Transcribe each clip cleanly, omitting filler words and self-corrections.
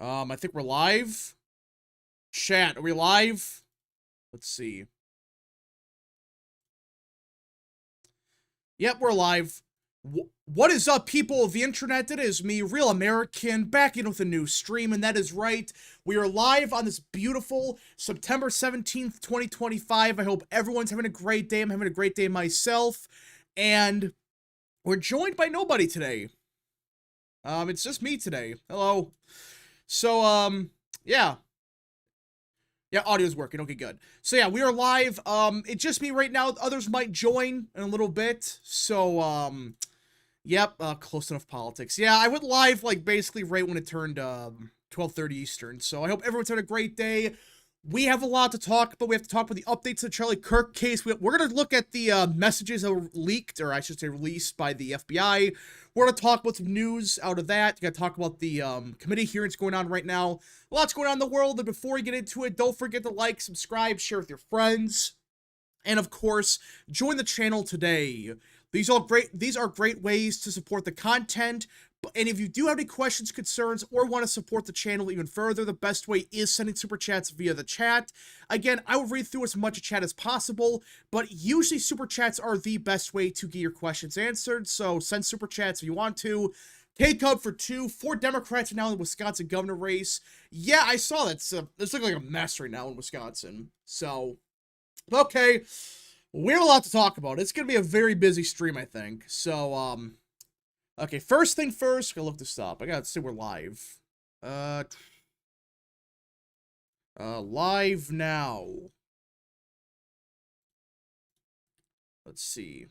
I think we're live. Chat, are we live? Let's see. Yep, we're live. What is up, people of the internet? It is me, Real American, back in with a new stream, and that is right. We are live on this beautiful September 17th, 2025. I hope everyone's having a great day. I'm having a great day myself, and we're joined by nobody today. It's just me today. Hello. So, yeah. Yeah, audio's working. Okay, good. So yeah, we are live. It's just me right now. Others might join in a little bit. So, yep, close enough politics. Yeah, I went live, like, basically right when it turned, 12:30 Eastern. So I hope everyone's had a great day. We have a lot to talk about. We have to talk about the updates to the Charlie Kirk case. We're going to look at the messages that were leaked, or I should say released by the FBI. We're going to talk about some news out of that. We're going to talk about the committee hearings going on right now. Lots going on in the world. And before we get into it, don't forget to like, subscribe, share with your friends. And of course, join the channel today. These are great ways to support the content. And if you do have any questions, concerns, or want to support the channel even further, the best way is sending super chats via the chat. Again, I will read through as much chat as possible, but usually super chats are the best way to get your questions answered. So send super chats if you want to. K-Cub for 2. 4 Democrats are now in the Wisconsin governor race. Yeah, I saw that. It's looking like a mess right now in Wisconsin. So, okay. We have a lot to talk about. It's going to be a very busy stream, I think. So, okay, first thing first, gotta look this up. I gotta say we're live. Live now. Let's see.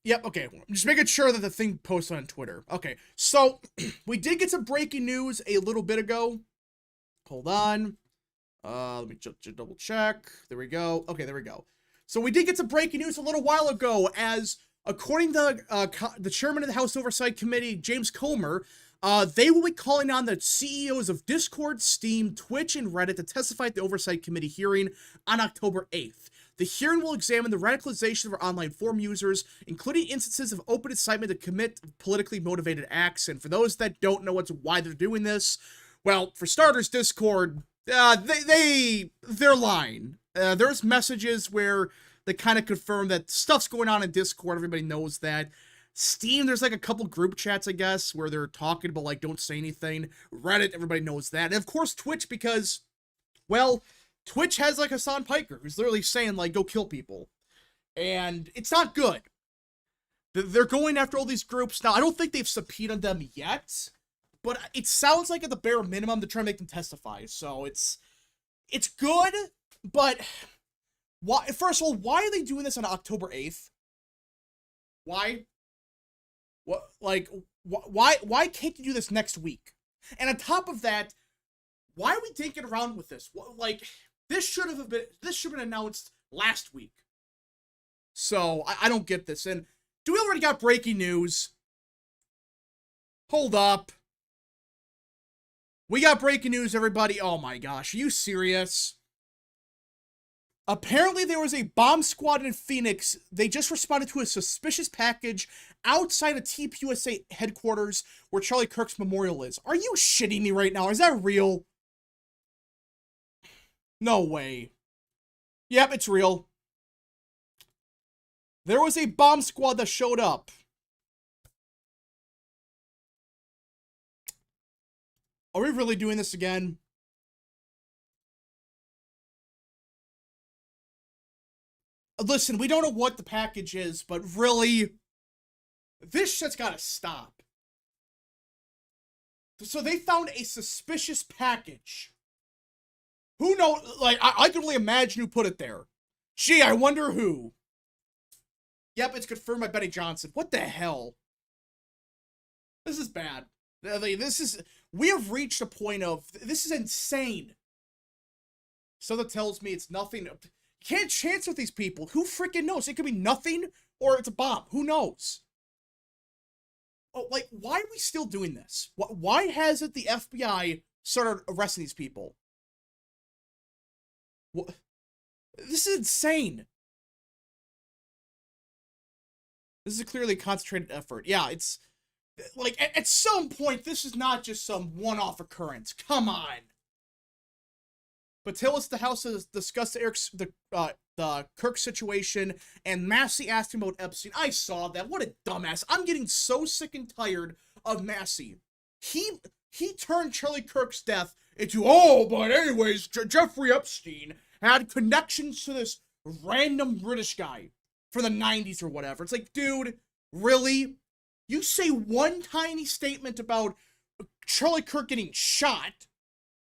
Yep, okay. I'm just making sure that the thing posts on Twitter. Okay, so we did get some breaking news a little bit ago. Hold on. Let me double check. There we go. Okay, there we go. So we did get some breaking news a little while ago, as according to the chairman of the House Oversight Committee, James Comer, they will be calling on the CEOs of Discord, Steam, Twitch, and Reddit to testify at the Oversight Committee hearing on October 8th. The hearing will examine the radicalization of our online forum users, including instances of open incitement to commit politically motivated acts. And for those that don't know why they're doing this, well, for starters, Discord, they're lying. There's messages where they kind of confirm that stuff's going on in Discord. Everybody knows that. Steam, there's like a couple group chats, I guess, where they're talking about, like, don't say anything. Reddit, everybody knows that. And of course, Twitch, because, well, Twitch has, like, Hassan Piker, who's literally saying, like, go kill people. And it's not good. They're going after all these groups. Now, I don't think they've subpoenaed them yet, but it sounds like at the bare minimum they're trying to make them testify. So it's good, but why? First of all, why are they doing this on October 8th? Why? What? Like, why can't you do this next week? And on top of that, why are we taking around with this? Like, this should have been announced last week. So I don't get this. And do we already got breaking news? Hold up. We got breaking news, everybody. Oh my gosh, are you serious? Apparently there was a bomb squad in Phoenix. They just responded to a suspicious package outside of TPUSA headquarters where Charlie Kirk's memorial is. Are you shitting me right now? Is that real? No way. Yep, it's real. There was a bomb squad that showed up. Are we really doing this again? Listen, we don't know what the package is, but really, this shit's gotta stop. So they found a suspicious package. Who knows? Like, I can only imagine who put it there. Gee, I wonder who. Yep, it's confirmed by Betty Johnson. What the hell? This is bad. We have reached a point of, this is insane. So that tells me it's nothing. You can't chance with these people. Who freaking knows? It could be nothing, or it's a bomb. Who knows? Oh, like, why are we still doing this? Why hasn't the FBI started arresting these people? What? This is insane. This is clearly a concentrated effort. Yeah, it's Like, at some point, this is not just some one-off occurrence. Come on. But till it's the House has discussed the Kirk situation, and Massey asked him about Epstein. I saw that. What a dumbass. I'm getting so sick and tired of Massey. He turned Charlie Kirk's death into, oh, but anyways, Jeffrey Epstein had connections to this random British guy from the 90s or whatever. It's like, dude, really? You say one tiny statement about Charlie Kirk getting shot,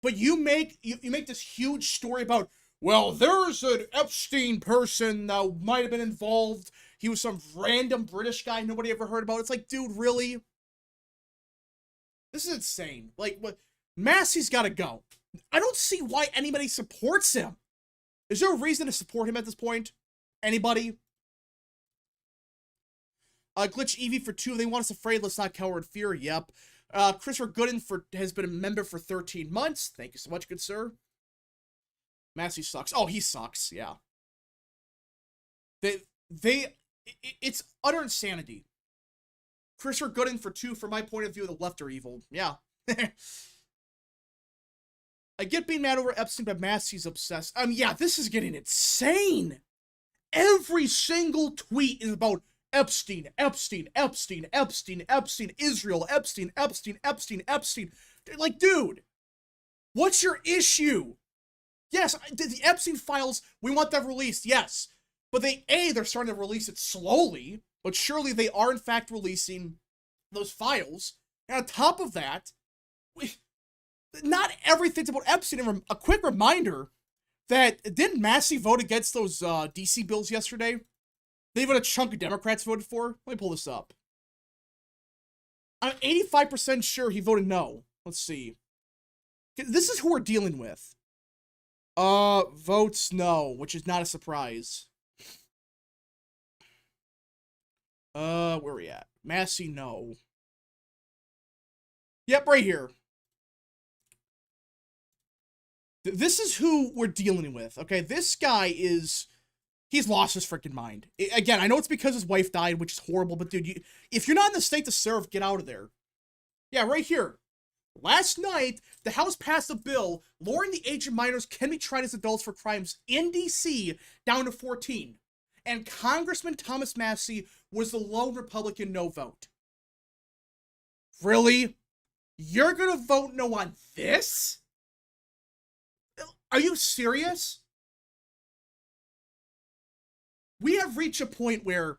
but you make this huge story about, well, there's an Epstein person that might have been involved. He was some random British guy nobody ever heard about. It's like, dude, really? This is insane. Like, what? Massey's got to go. I don't see why anybody supports him. Is there a reason to support him at this point? Anybody? Glitch Evie for 2. They want us afraid. Let's not cower in fear. Yep. Christopher Gooden has been a member for 13 months. Thank you so much, good sir. Massey sucks. Oh, he sucks. Yeah. It's utter insanity. Christopher Gooden for 2. From my point of view, the left are evil. Yeah. I get being mad over Epstein, but Massey's obsessed. Yeah, this is getting insane. Every single tweet is about Epstein, Epstein, Epstein, Epstein, Epstein, Israel, Epstein, Epstein, Epstein, Epstein. Like, dude, what's your issue? Yes, the Epstein files, we want them released, yes. But they're starting to release it slowly, but surely they are in fact releasing those files. And on top of that, not everything's about Epstein. A quick reminder that didn't Massey vote against those DC bills yesterday? They even a chunk of Democrats voted for. Let me pull this up. I'm 85% sure he voted no. Let's see. This is who we're dealing with. Votes no, which is not a surprise. Where are we at? Massey no. Yep, right here. This is who we're dealing with, okay? This guy he's lost his freaking mind. Again, I know it's because his wife died, which is horrible, but dude, if you're not in the state to serve, get out of there. Yeah, right here. Last night, the House passed a bill lowering the age of minors can be tried as adults for crimes in D.C. down to 14. And Congressman Thomas Massey was the lone Republican no vote. Really? You're gonna vote no on this? Are you serious? We have reached a point where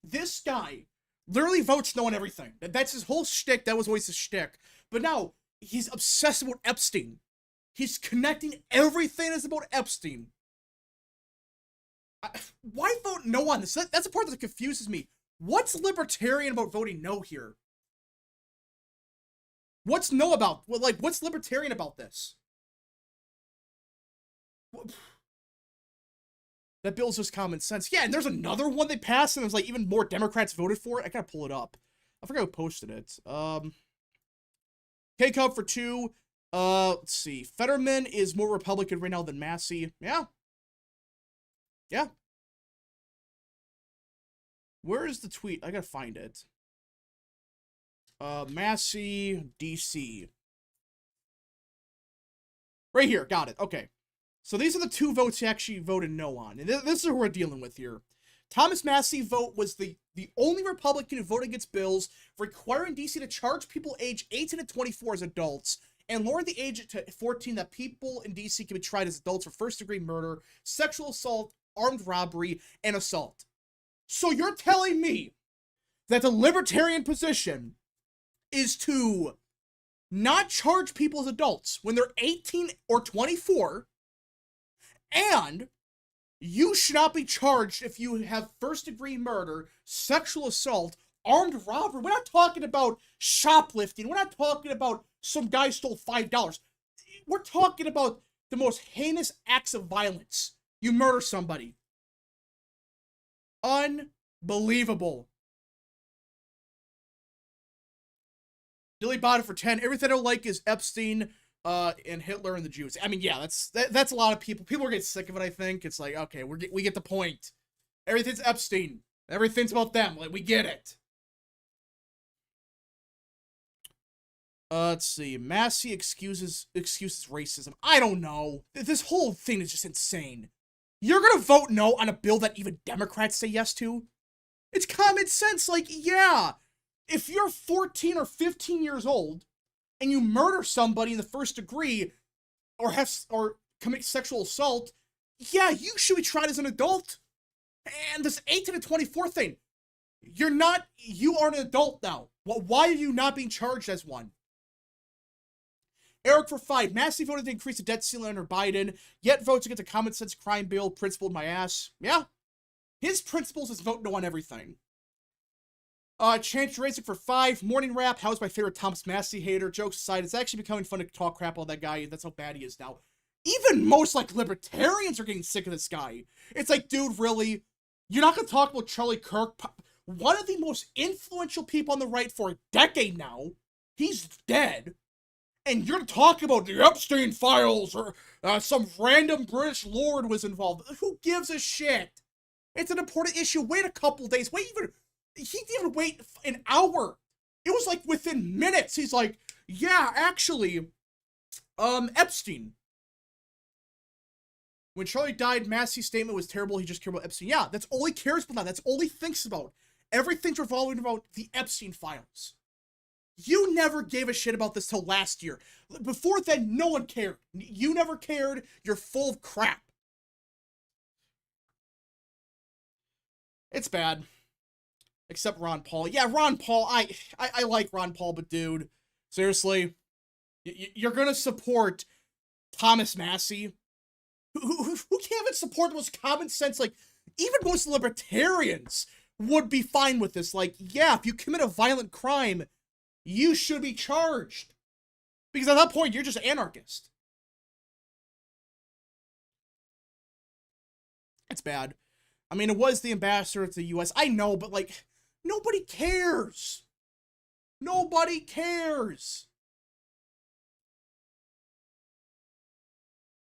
this guy literally votes no on everything. That's his whole shtick. That was always his shtick. But now, he's obsessed about Epstein. He's connecting everything that's about Epstein. Why vote no on this? That's the part that confuses me. What's libertarian about voting no here? What's no about? What's libertarian about this? That bill's just common sense. Yeah, and there's another one they passed, and there's like even more Democrats voted for it. I gotta pull it up. I forgot who posted it. K-Cub for 2. Let's see. Fetterman is more Republican right now than Massey. Yeah. Yeah. Where is the tweet? I gotta find it. Massey, DC. Right here. Got it. Okay. So these are the 2 votes he actually voted no on. And this is who we're dealing with here. Thomas Massey's vote was the only Republican who voted against bills requiring D.C. to charge people age 18 to 24 as adults and lower the age to 14 that people in D.C. can be tried as adults for first-degree murder, sexual assault, armed robbery, and assault. So you're telling me that the libertarian position is to not charge people as adults when they're 18 or 24, and you should not be charged if you have first-degree murder, sexual assault, armed robbery. We're not talking about shoplifting. We're not talking about some guy stole $5. We're talking about the most heinous acts of violence. You murder somebody. Unbelievable. Dilly bought it for 10. Everything I don't like is Epstein, and Hitler and the Jews. I mean, yeah, that's a lot of people. People are getting sick of it, I think. It's like, okay, we get the point. Everything's Epstein. Everything's about them. Like, we get it. Let's see. Massey excuses racism. I don't know. This whole thing is just insane. You're gonna vote no on a bill that even Democrats say yes to? It's common sense. Like, yeah, if you're 14 or 15 years old and you murder somebody in the first degree or commit sexual assault, yeah, you should be tried as an adult. And this 18 to 24 thing, you are an adult now. Why are you not being charged as one? Eric for 5. Massey voted to increase the debt ceiling under Biden, yet votes against a common sense crime bill principled my ass. Yeah. His principles is vote no on everything. Chance Racing for 5. Morning Rap. How's my favorite Thomas Massey hater? Jokes aside, it's actually becoming fun to talk crap on that guy. That's how bad he is now. Even most, like, libertarians are getting sick of this guy. It's like, dude, really? You're not going to talk about Charlie Kirk? One of the most influential people on the right for a decade now. He's dead. And you're talking about the Epstein files or some random British lord was involved. Who gives a shit? It's an important issue. Wait a couple days. He didn't even wait an hour. It was like within minutes. He's like, yeah, actually, Epstein. When Charlie died, Massey's statement was terrible. He just cared about Epstein. Yeah, that's all he cares about. That's all he thinks about. Everything's revolving about the Epstein files. You never gave a shit about this till last year. Before then, no one cared. You never cared. You're full of crap. It's bad. Except Ron Paul. Yeah, Ron Paul. I like Ron Paul, but dude, seriously, you're gonna support Thomas Massey? Who can't even support the most common sense? Like, even most libertarians would be fine with this. Like, yeah, if you commit a violent crime, you should be charged. Because at that point, you're just an anarchist. It's bad. I mean, it was the ambassador to the U.S. I know, but, like, nobody cares. Nobody cares.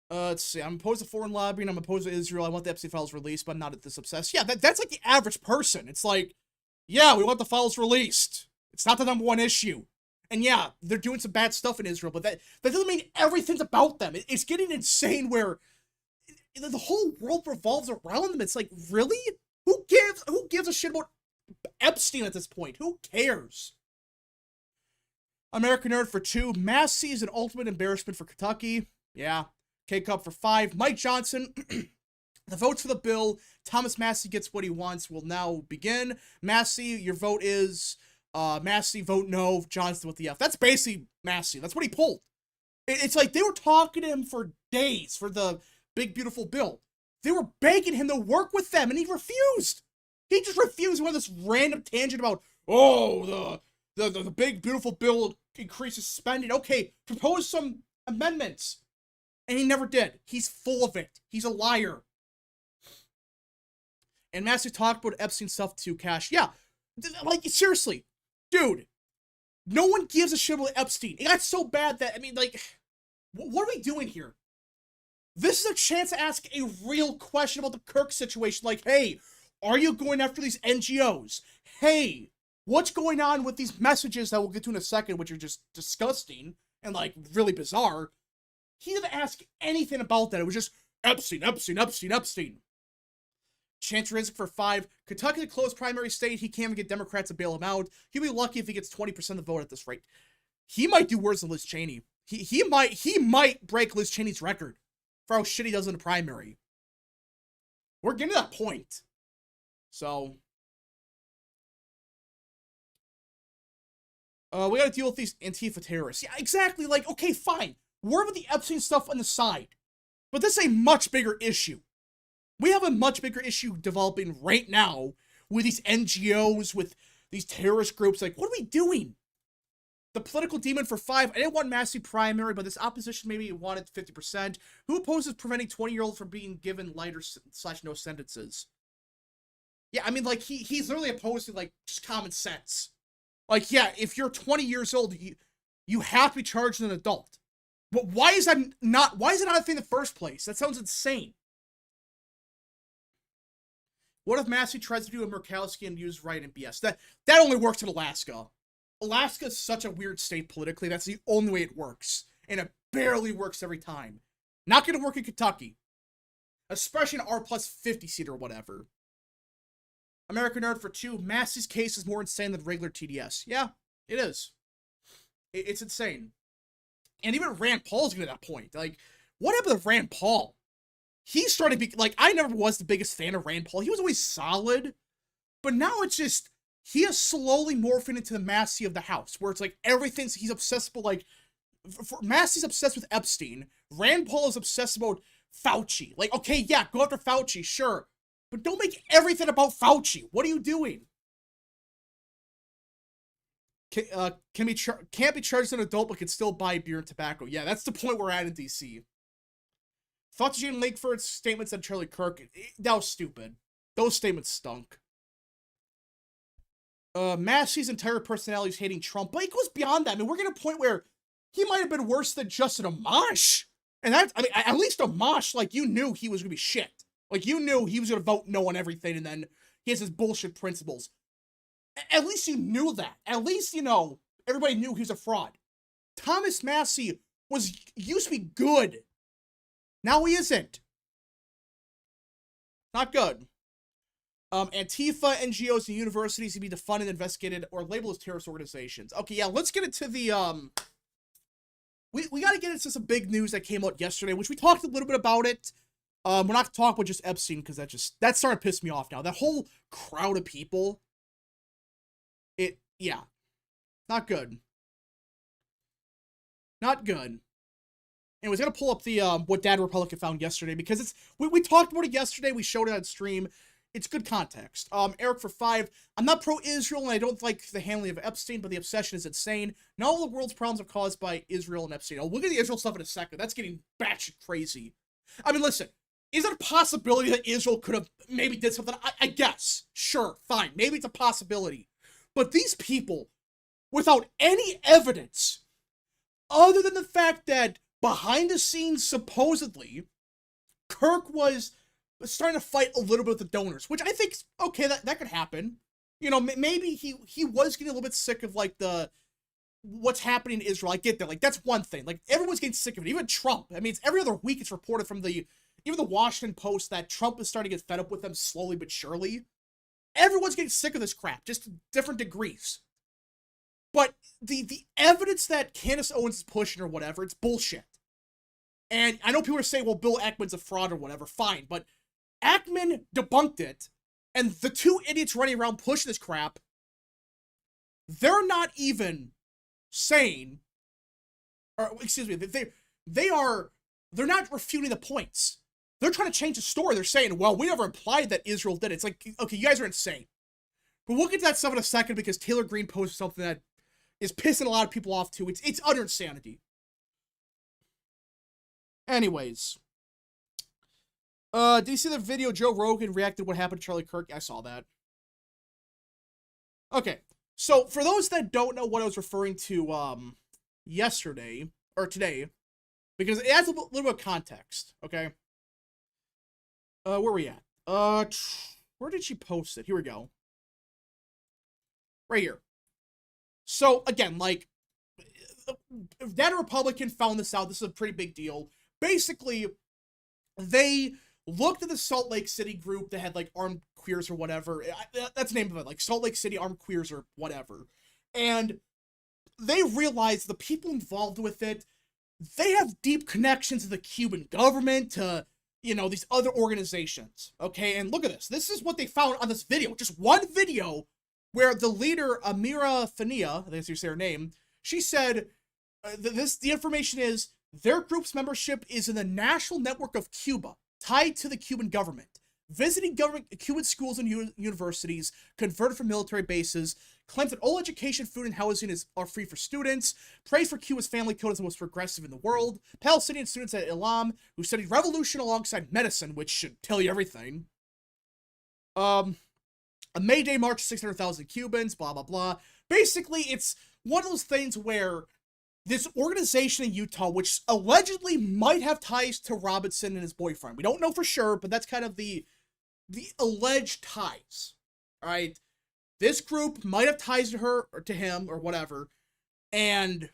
Let's see. I'm opposed to foreign lobbying. I'm opposed to Israel. I want the Epstein files released, but I'm not this obsessed. Yeah, that's like the average person. It's like, yeah, we want the files released. It's not the #1 issue. And yeah, they're doing some bad stuff in Israel, but that doesn't mean everything's about them. It's getting insane where the whole world revolves around them. It's like, really? Who gives a shit about Epstein at this point? Who cares? American Nerd for 2. Massey is an ultimate embarrassment for Kentucky. Yeah. K-Cup for 5. Mike Johnson. The votes for the bill. Thomas Massey gets what he wants will now begin. Massey, your vote is... Massey, vote no. Johnson with the F. That's basically Massey. That's what he pulled. It's like they were talking to him for days for the big, beautiful bill. They were begging him to work with them, and he refused. He just refused. He went on this random tangent about, oh, the big, beautiful bill increases spending. Okay, propose some amendments. And he never did. He's full of it. He's a liar. And Massey talked about Epstein stuff to Cash. Yeah, like, seriously. Dude, no one gives a shit about Epstein. It got so bad that, I mean, like, what are we doing here? This is a chance to ask a real question about the Kirk situation. Like, hey, are you going after these NGOs? Hey, what's going on with these messages that we'll get to in a second, which are just disgusting and, like, really bizarre? He didn't ask anything about that. It was just Epstein, Epstein, Epstein, Epstein. Chance Rizk for 5. Kentucky's a closed primary state. He can't even get Democrats to bail him out. He'll be lucky if he gets 20% of the vote at this rate. He might do worse than Liz Cheney. He might break Liz Cheney's record for how shit he does in the primary. We're getting to that point. So, we gotta deal with these Antifa terrorists. Yeah, exactly. Like, okay, fine. Worry about the Epstein stuff on the side. But this is a much bigger issue. We have a much bigger issue developing right now with these NGOs, with these terrorist groups. Like, what are we doing? The political demon for 5. I didn't want Massey primary, but this opposition maybe wanted 50%. Who opposes preventing 20-year-olds from being given lighter / no sentences? Yeah, I mean, like, he's literally opposed to, like, just common sense. Like, yeah, if you're 20 years old, you have to be charged as an adult. But why is it not a thing in the first place? That sounds insane. What if Massey tries to do a Murkowski and use right and BS? That only works in Alaska. Alaska is such a weird state politically. That's the only way it works. And it barely works every time. Not going to work in Kentucky. Especially an R plus 50 seat or whatever. American Nerd for 2. Massey's case is more insane than regular TDS. Yeah, it is. It's insane. And even Rand Paul's getting to that point. Like, what happened to Rand Paul? He started to be, like, I never was the biggest fan of Rand Paul. He was always solid. But now it's just, he is slowly morphing into the Massey of the house. Where it's like, everything's, he's obsessed with, like, Massey's obsessed with Epstein. Rand Paul is obsessed about Fauci. Like, okay, yeah, go after Fauci, sure. But don't make everything about Fauci. What are you doing? Can't be charged as an adult, but can still buy beer and tobacco. Yeah, that's the point we're at in DC. Thoughts of Jane Lakeford's statements on Charlie Kirk? That was stupid. Those statements stunk. Massey's entire personality is hating Trump, but it goes beyond that. I mean, we're getting a point where he might have been worse than just an Amash. And that's, I mean, at least Amash, like, you knew he was going to be shit. Like, you knew he was going to vote no on everything, and then he has his bullshit principles. At least you knew that. At least, you know, everybody knew he was a fraud. Thomas Massey used to be good. Now he isn't. Not good. Antifa, NGOs, and universities to be defunded, investigated, or labeled as terrorist organizations. Okay, yeah, let's get into the, We got to get into some big news that came out yesterday, which we talked a little bit about it. We're not talking about just Epstein, because that's starting to piss me off now. That whole crowd of people. Yeah. Not good. Not good. And was gonna pull up the, what Dad Republican found yesterday, because we talked about it yesterday, we showed it on stream. It's good context. Eric for 5. I'm not pro-Israel, and I don't like the handling of Epstein, but the obsession is insane. Not all the world's problems are caused by Israel and Epstein. Oh, we'll get the Israel stuff in a second. That's getting batshit crazy. I mean, listen. Is it a possibility that Israel could have maybe did something? I guess. Sure, fine. Maybe it's a possibility. But these people, without any evidence, other than the fact that behind the scenes, supposedly, Kirk was starting to fight a little bit with the donors, which I think, okay, that could happen. You know, maybe he was getting a little bit sick of, like, what's happening in Israel. I get that. Like, that's one thing. Like, everyone's getting sick of it. Even Trump. I mean, it's every other week it's reported from even the Washington Post that Trump is starting to get fed up with them slowly but surely. Everyone's getting sick of this crap, just to different degrees. But the evidence that Candace Owens is pushing or whatever, it's bullshit. And I know people are saying, well, Bill Ackman's a fraud or whatever, fine. But Ackman debunked it, and the two idiots running around pushing this crap, they're not even saying, or excuse me, they're not refuting the points. They're trying to change the story. They're saying, well, we never implied that Israel did it. It's like, okay, you guys are insane. But we'll get to that stuff in a second, because Taylor Green posted something that is pissing a lot of people off too. It's utter insanity. Anyways. Did you see the video Joe Rogan reacted to what happened to Charlie Kirk? I saw that. Okay. So, for those that don't know what I was referring to, yesterday, or today, because it adds a little bit of context, okay? Where are we at? Where did she post it? Here we go. Right here. So, again, like, Dad Republican found this out. This is a pretty big deal. Basically, they looked at the Salt Lake City group that had, like, armed queers or whatever. That's the name of it, like, Salt Lake City armed queers or whatever. And they realized the people involved with it, they have deep connections to the Cuban government, to, you know, these other organizations, okay? And look at this. This is what they found on this video. Just one video where the leader, Amira Fania, I think that's how you say her name, she said, the information is, their group's membership is in the National Network of Cuba, tied to the Cuban government. Visiting Cuban schools and universities, converted from military bases, claims that all education, food, and housing are free for students, prays for Cuba's family code as the most progressive in the world, Palestinian students at Ilam, who studied revolution alongside medicine, which should tell you everything. A May Day march, 600,000 Cubans, blah, blah, blah. Basically, it's one of those things where this organization in Utah, which allegedly might have ties to Robinson and his boyfriend. We don't know for sure, but that's kind of the alleged ties. All right. This group might have ties to her or to him or whatever, and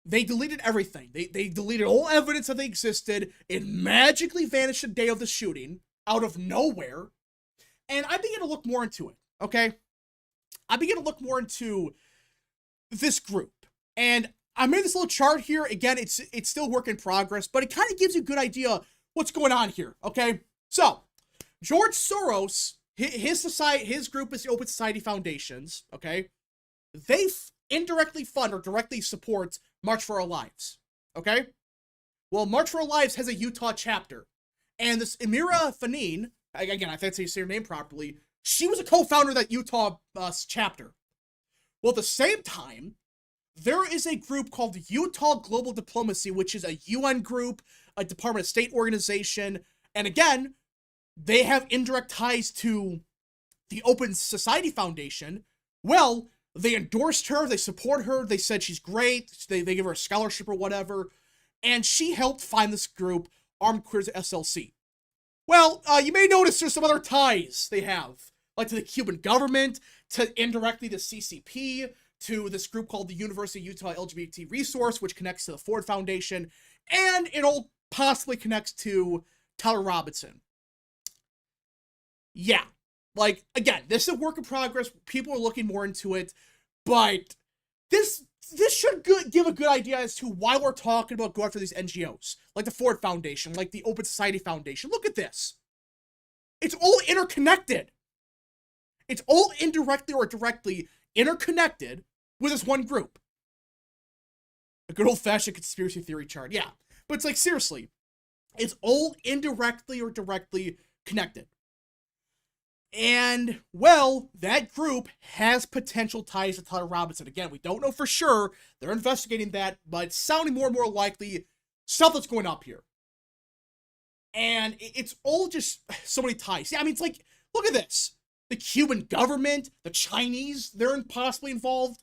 they deleted everything. They deleted all evidence that they existed. It magically vanished the day of the shooting out of nowhere. And I began to look more into it, okay? I began to look more into this group. And I made this little chart here. Again, it's still work in progress, but it kind of gives you a good idea what's going on here, okay? So, George Soros, his group is the Open Society Foundations, okay? They indirectly fund or directly support March for Our Lives, okay? Well, March for Our Lives has a Utah chapter. And this Amira Fanine, again, I think I say her name properly, she was a co-founder of that Utah chapter. Well, at the same time, there is a group called Utah Global Diplomacy, which is a UN group, a Department of State organization, and again, they have indirect ties to the Open Society Foundation. Well, they endorsed her, they support her, they said she's great, they give her a scholarship or whatever, and she helped find this group, Armed Queers SLC. Well, you may notice there's some other ties they have, like to the Cuban government, to indirectly to CCP, to this group called the University of Utah LGBT Resource, which connects to the Ford Foundation, and it all possibly connects to Tyler Robinson. Yeah, like, again, this is a work in progress. People are looking more into it, but this should give a good idea as to why we're talking about going after these NGOs, like the Ford Foundation, like the Open Society Foundation. Look at this. It's all interconnected. It's all indirectly or directly interconnected with this one group. A good old-fashioned conspiracy theory chart, yeah. But it's like, seriously, it's all indirectly or directly connected. And, well, that group has potential ties to Tyler Robinson. Again, we don't know for sure. They're investigating that, but it's sounding more and more likely stuff that's going up here. And it's all just so many ties. Yeah, I mean, it's like, look at this. The Cuban government, the Chinese, they're possibly involved.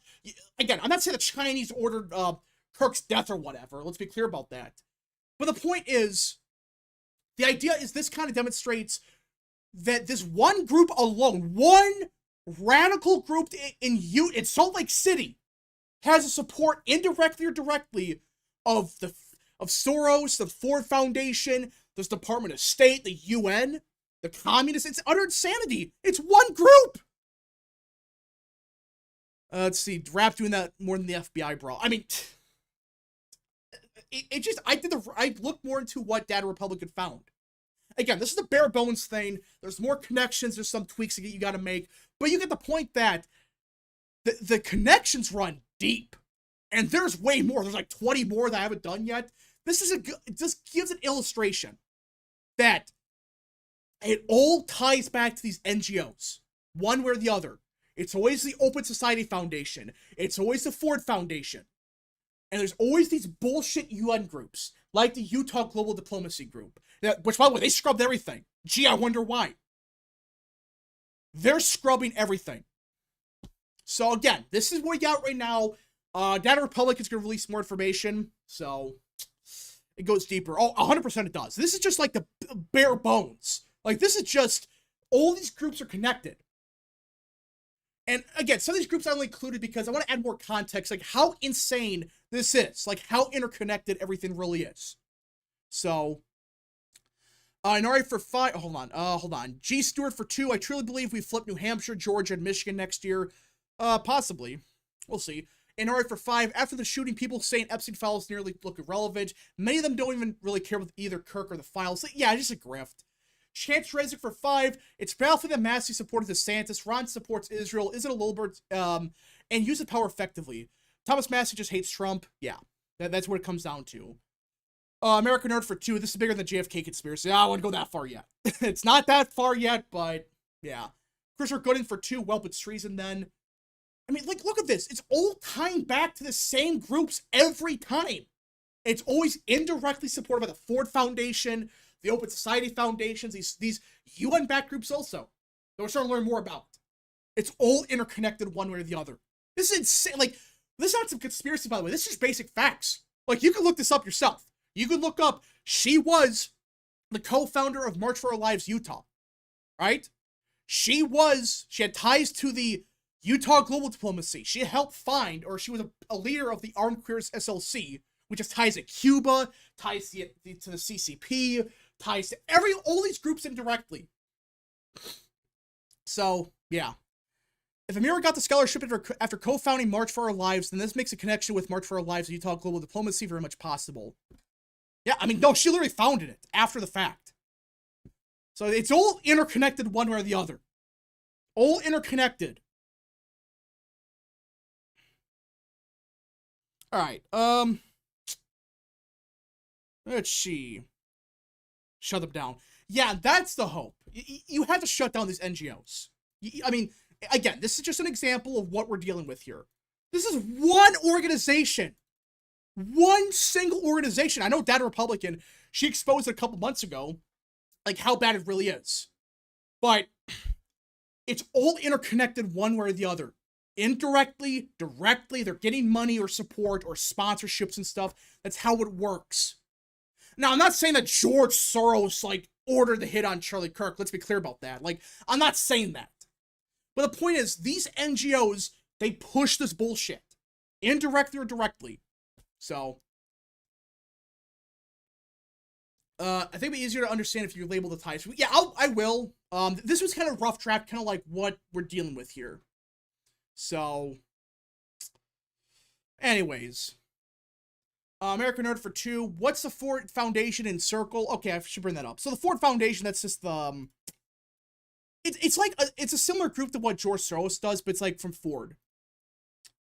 Again, I'm not saying the Chinese ordered Kirk's death or whatever. Let's be clear about that. But the point is, the idea is this kind of demonstrates that this one group alone, one radical group in Salt Lake City, has a support indirectly or directly of Soros, the Ford Foundation, this Department of State, the UN, the communists. It's utter insanity. It's one group. Let's see, Rap doing that more than the FBI brawl. I mean, I looked more into what Data Republican found. Again, this is a bare bones thing. There's more connections. There's some tweaks that you got to make. But you get the point that the connections run deep. And there's way more. There's like 20 more that I haven't done yet. It just gives an illustration that it all ties back to these NGOs. One way or the other. It's always the Open Society Foundation. It's always the Ford Foundation. And there's always these bullshit UN groups, like the Utah Global Diplomacy Group, which, by the way, they scrubbed everything. Gee, I wonder why. They're scrubbing everything. So, again, this is what we got right now. Data Republic is going to release more information, so it goes deeper. Oh, 100% it does. This is just like the bare bones. Like, this is just, all these groups are connected. And again, some of these groups I only included because I want to add more context, like how insane this is, like how interconnected everything really is. So, Inari for 5, hold on. G. Stewart for 2, I truly believe we flip New Hampshire, Georgia, and Michigan next year. Possibly. We'll see. Inari for 5, after the shooting, people saying Epstein files nearly look irrelevant. Many of them don't even really care with either Kirk or the files. Yeah, just a grift. Chance Rezik for 5, it's baffling that Massey supported DeSantis, Ron supports Israel, is it a little bit, and uses power effectively. Thomas Massey just hates Trump. Yeah, that's what it comes down to. American Nerd for 2, this is bigger than the JFK conspiracy. I wouldn't go that far yet. It's not that far yet, but yeah. Christopher Gooden for 2, well, it's treason then. I mean, like, look at this. It's all tying back to the same groups every time. It's always indirectly supported by the Ford Foundation, the Open Society Foundations, these UN-backed groups also that we're starting to learn more about. It's all interconnected one way or the other. This is insane. Like, this is not some conspiracy, by the way. This is just basic facts. Like, you can look this up yourself. You could look up, she was the co-founder of March for Our Lives Utah, right? She had ties to the Utah Global Diplomacy. She helped find, or she was a leader of the Armed Queers SLC, which has ties to Cuba, ties to the CCP, ties to all these groups indirectly. So, yeah. If Amira got the scholarship after co-founding March for Our Lives, then this makes a connection with March for Our Lives and Utah Global Diplomacy very much possible. Yeah, I mean, no, she literally founded it after the fact. So it's all interconnected one way or the other. All interconnected. Alright, let's see. Shut them down. Yeah, that's the hope. You have to shut down these NGOs. I mean, again, this is just an example of what we're dealing with here. This is one organization. One single organization. I know Dad Republican, she exposed it a couple months ago, like how bad it really is. But it's all interconnected one way or the other. Indirectly, directly, they're getting money or support or sponsorships and stuff. That's how it works. Now, I'm not saying that George Soros, like, ordered the hit on Charlie Kirk. Let's be clear about that. Like, I'm not saying that. But the point is, these NGOs, they push this bullshit. Indirectly or directly. So, I think it'd be easier to understand if you label the ties. Yeah, I will. This was kind of rough draft, kind of like what we're dealing with here. So, anyways. American Nerd for 2. What's the Ford Foundation in Circle? Okay, I should bring that up. So the Ford Foundation, that's just the, it's like, it's a similar group to what George Soros does, but it's like from Ford.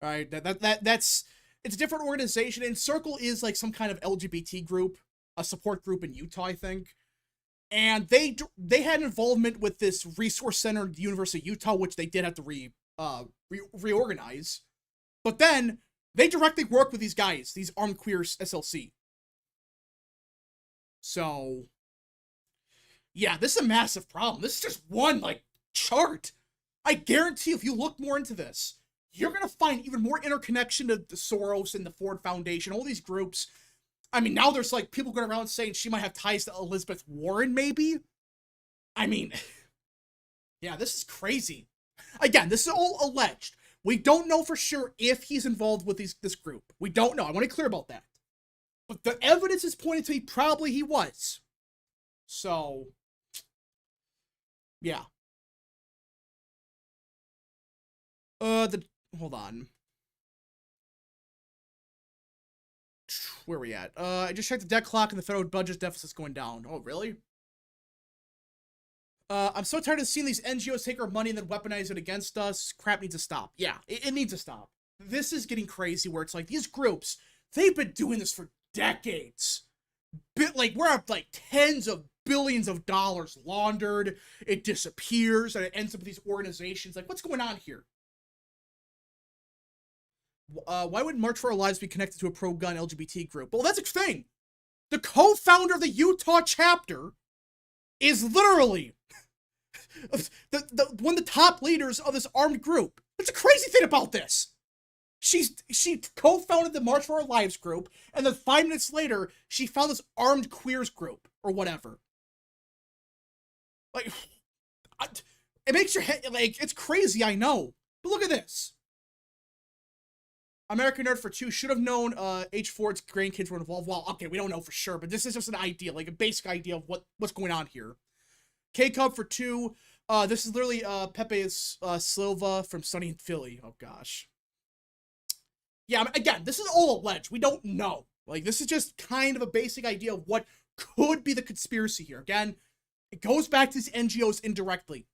All right, that's, it's a different organization, and Circle is like some kind of LGBT group, a support group in Utah, I think. And they had involvement with this resource center at the University of Utah, which they did have to reorganize. But then, they directly work with these guys, these Armed Queers SLC. So, yeah, this is a massive problem. This is just one, like, chart. I guarantee if you look more into this, you're going to find even more interconnection to the Soros and the Ford Foundation, all these groups. I mean, now there's, like, people going around saying she might have ties to Elizabeth Warren, maybe? I mean, yeah, this is crazy. Again, this is all alleged. We don't know for sure if he's involved with this group. We don't know. I want to be clear about that. But the evidence is pointing to he was. So, yeah. Hold on. Where are we at? I just checked the debt clock and the federal budget deficit's going down. Oh, really? I'm so tired of seeing these NGOs take our money and then weaponize it against us. Crap needs to stop. Yeah, it needs to stop. This is getting crazy where it's like, these groups, they've been doing this for decades. We're up like tens of billions of dollars laundered. It disappears and it ends up with these organizations. Like, what's going on here? Why would March for Our Lives be connected to a pro-gun LGBT group? Well, that's a thing. The co-founder of the Utah chapter is literally one of the top leaders of this armed group. What's the crazy thing about this? She co-founded the March for Our Lives group, and then 5 minutes later, she found this armed queers group, or whatever. Like, it makes your head, like, it's crazy, I know. But look at this. American Nerd for 2 should have known H. Ford's grandkids were involved. Well, okay, we don't know for sure, but this is just an idea, like a basic idea of what's going on here. K-Cub for 2. This is literally Pepe Silva from Sunny in Philly. Oh, gosh. Yeah, I mean, again, this is all alleged. We don't know. Like, this is just kind of a basic idea of what could be the conspiracy here. Again, it goes back to these NGOs indirectly.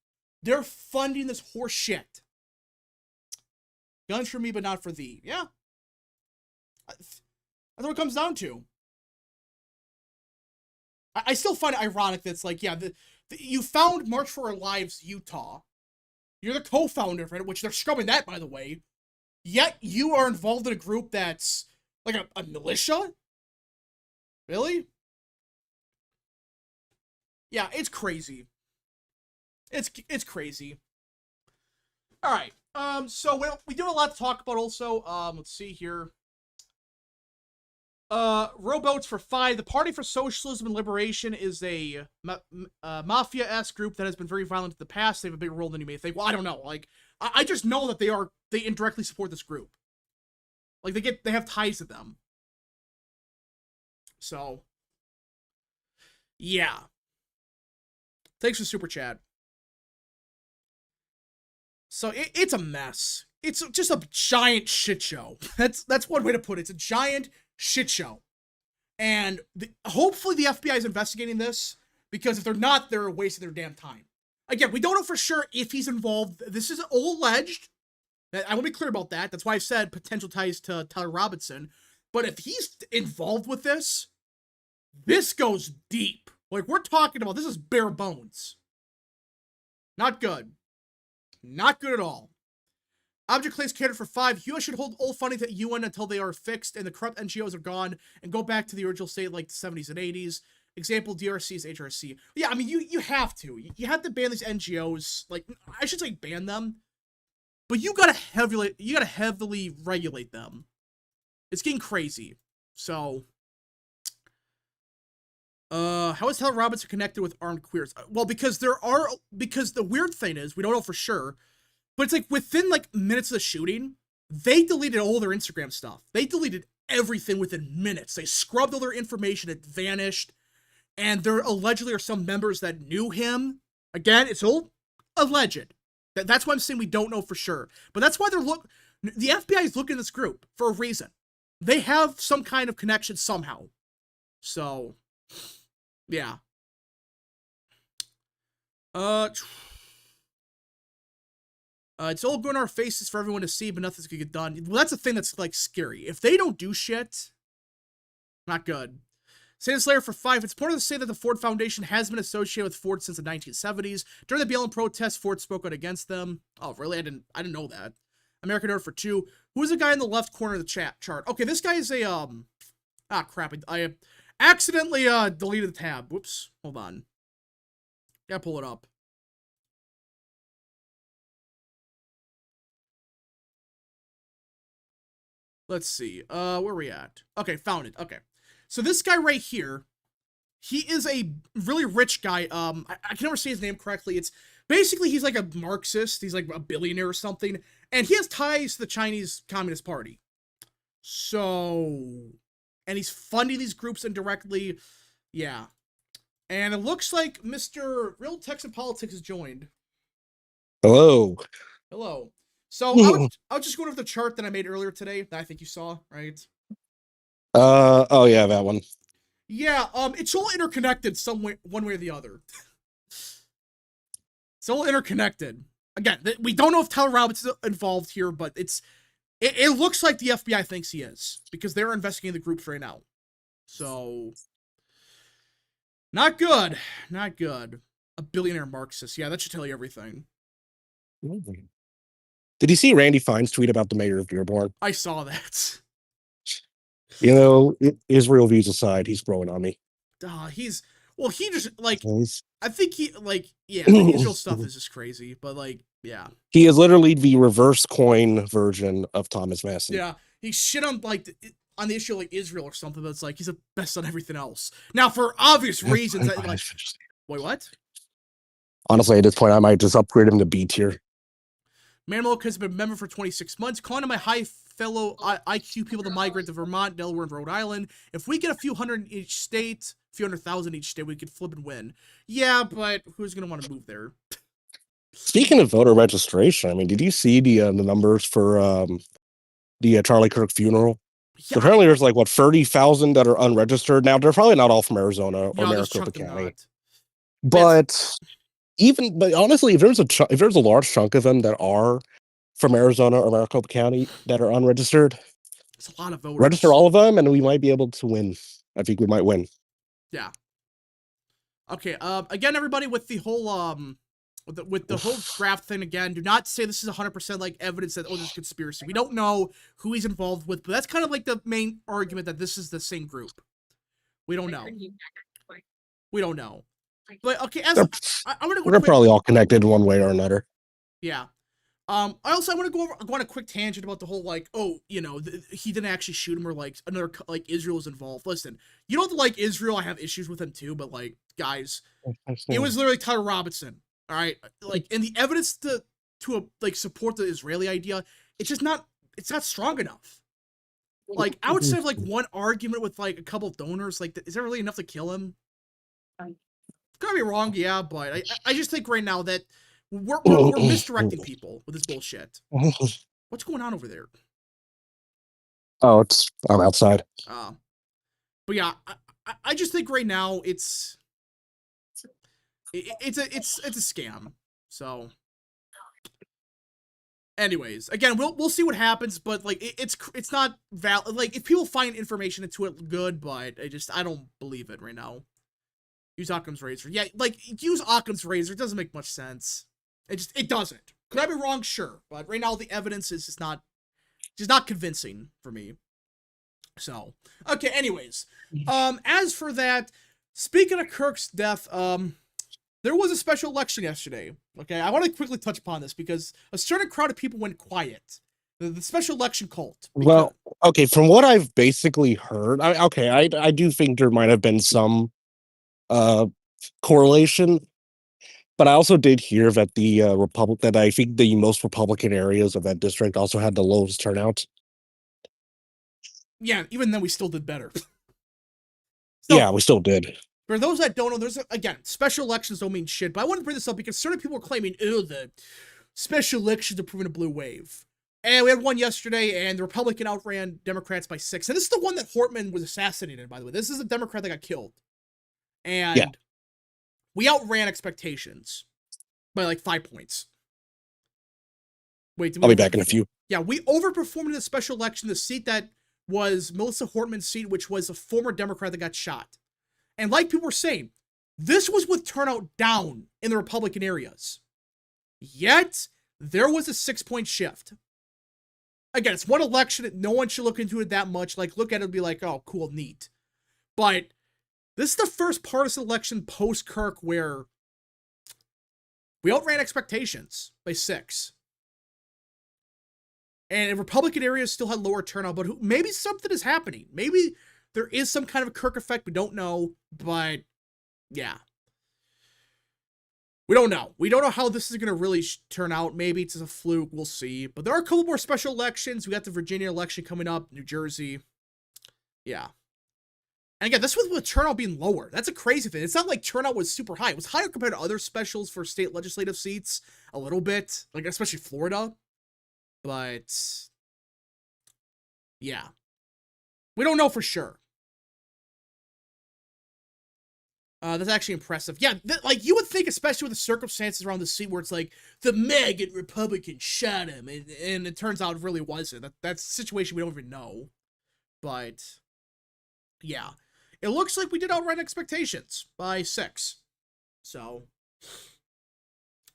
They're funding this horse shit. Guns for me, but not for thee. Yeah. That's what it comes down to. I still find it ironic that it's like, yeah, you found March for Our Lives Utah. You're the co-founder of it, which they're scrubbing that, by the way. Yet you are involved in a group that's like a militia? Really? Yeah, it's crazy. It's crazy. All right. So we do have a lot to talk about also. Let's see here. Rowboats for 5. The Party for Socialism and Liberation is a mafia-esque group that has been very violent in the past. They have a bigger role than you may think. Well, I don't know. Like, I just know that they indirectly support this group. Like, they have ties to them. So, yeah. Thanks for super chat. So it's a mess. It's just a giant shit show. That's one way to put it. It's a giant shit show. And hopefully the FBI is investigating this, because if they're not, they're wasting their damn time. Again, we don't know for sure if he's involved. This is all alleged. I want to be clear about that. That's why I said potential ties to Tyler Robinson. But if he's involved with this goes deep. Like, we're talking about, this is bare bones. Not good. Not good at all. Object claims catered for 5. US should hold all funding to UN until they are fixed and the corrupt NGOs are gone and go back to the original state like the 70s and 80s. Example, DRC's HRC. Yeah, I mean, you have to. You have to ban these NGOs. Like, I should say ban them. But you gotta heavily regulate them. It's getting crazy. So, how is Tyler Robinson connected with armed queers? Well, because the weird thing is, we don't know for sure, but it's like within like minutes of the shooting, they deleted all their Instagram stuff. They deleted everything within minutes. They scrubbed all their information. It vanished. And there allegedly are some members that knew him. Again, it's all alleged. That's why I'm saying we don't know for sure. But that's why the FBI is looking at this group for a reason. They have some kind of connection somehow. So, yeah. It's all going in our faces for everyone to see, but nothing's gonna get done. Well, that's the thing that's, like, scary. If they don't do shit, not good. Satan Slayer for 5. It's important to say that the Ford Foundation has been associated with Ford since the 1970s. During the BLM protests, Ford spoke out against them. Oh, really? I didn't know that. American Nerd for 2. Who's the guy in the left corner of the chart? Okay, this guy is a, crap. I accidentally, deleted the tab. Whoops. Hold on. Gotta pull it up. Let's see. Where are we at? Okay, found it. Okay. So this guy right here, he is a really rich guy. I can never say his name correctly. It's basically, he's like a Marxist. He's like a billionaire or something. And he has ties to the Chinese Communist Party. So, and he's funding these groups indirectly. Yeah. And it looks like Mr. Real Texan Politics has joined. Hello. Hello. So I was just going over the chart that I made earlier today that I think you saw, right? Oh yeah, that one. Yeah, it's all interconnected some way, one way or the other. It's all interconnected. Again, we don't know if Tyler Robinson's involved here, but it looks like the FBI thinks he is, because they're investigating the groups right now. So, not good. Not good. A billionaire Marxist. Yeah, that should tell you everything. Did you see Randy Fine's tweet about the mayor of Dearborn? I saw that. You know, Israel views aside, he's growing on me. He just, like, I think the Israel stuff is just crazy, but, like, yeah. He is literally the reverse coin version of Thomas Masson. Yeah, he shit on, like, on the issue of, like, Israel or something, but it's like, he's the best on everything else. Now, for obvious reasons, that, like, wait, what? Honestly, at this point, I might just upgrade him to B tier. Manmilk has been a member for 26 months. Calling to my high fellow IQ people to migrate to Vermont, Delaware, and Rhode Island. If we get a few hundred in each state, a few 100,000 each state, we could flip and win. Yeah, but who's going to want to move there? Speaking of voter registration, I mean, did you see the numbers for the Charlie Kirk funeral? Yeah. Apparently, there's like, 30,000 that are unregistered. Now, they're probably not all from Arizona or Maricopa County. But honestly, if there's a large chunk of them that are from Arizona or Maricopa County that are unregistered, it's a lot of voters. Register all of them, and we might be able to win. I think we might win. Yeah. Okay. Again, everybody, with the whole with the whole draft thing again, do not say this is 100% like evidence that there's conspiracy. We don't know who he's involved with, but that's kind of like the main argument that this is the same group. We don't know. We don't know. But okay, I'm gonna go. We're probably all connected one way or another. Yeah. I also I want to go on a quick tangent about the whole like, oh, you know, he didn't actually shoot him, or like another like Israel is involved. Listen, you don't like Israel. I have issues with him too, but like, guys, it was literally Tyler Robinson. All right, like, and the evidence like support the Israeli idea, it's just not, it's not strong enough. Like, outside of like one argument with like a couple of donors, like, is that really enough to kill him? Could be wrong, yeah, but I just think right now that we're misdirecting people with this bullshit. What's going on over there? Oh, I'm outside. But yeah, I just think right now it's a scam. So, anyways, again, we'll see what happens, but like it's not valid. Like, if people find information into it, good, but I don't believe it right now. Use Occam's razor. Yeah, like, use Occam's razor. It doesn't make much sense. It doesn't. Could I be wrong? Sure, but right now the evidence is just not convincing for me. So, okay, anyways. As for that, speaking of Kirk's death, there was a special election yesterday. Okay, I want to quickly touch upon this because a certain crowd of people went quiet. The special election cult. Well, okay, from what I've basically heard, I do think there might have been some correlation, but I also did hear that that I think the most Republican areas of that district also had the lowest turnout. Yeah, even then we still did better. So, yeah, we still did. For those that don't know, there's, again, special elections don't mean shit, but I want to bring this up because certain people are claiming, oh, the special elections are proving a blue wave. And we had one yesterday, and the Republican outran Democrats by 6. And this is the one that Hortman was assassinated, by the way. This is the Democrat that got killed. And yeah, we outran expectations by like 5 points. Wait, I'll be back in a few. Yeah, we overperformed in the special election, the seat that was Melissa Hortman's seat, which was a former Democrat that got shot. And like people were saying, this was with turnout down in the Republican areas. Yet, there was a 6-point shift. Again, it's one election. No one should look into it that much. Like, look at it and be like, oh, cool, neat. But this is the first partisan election post-Kirk where we outran expectations by 6. And Republican areas still had lower turnout, but maybe something is happening. Maybe there is some kind of a Kirk effect. We don't know, but yeah. We don't know. We don't know how this is going to really turn out. Maybe it's a fluke. We'll see. But there are a couple more special elections. We got the Virginia election coming up, New Jersey. Yeah. And again, this was with turnout being lower. That's a crazy thing. It's not like turnout was super high. It was higher compared to other specials for state legislative seats. A little bit. Like, especially Florida. But yeah. We don't know for sure. That's actually impressive. Yeah, like, you would think, especially with the circumstances around the seat where it's like, the MAGA Republican shot him, and it turns out it really wasn't. That's a situation we don't even know. But, yeah. It looks like we did outrun expectations by 6. So,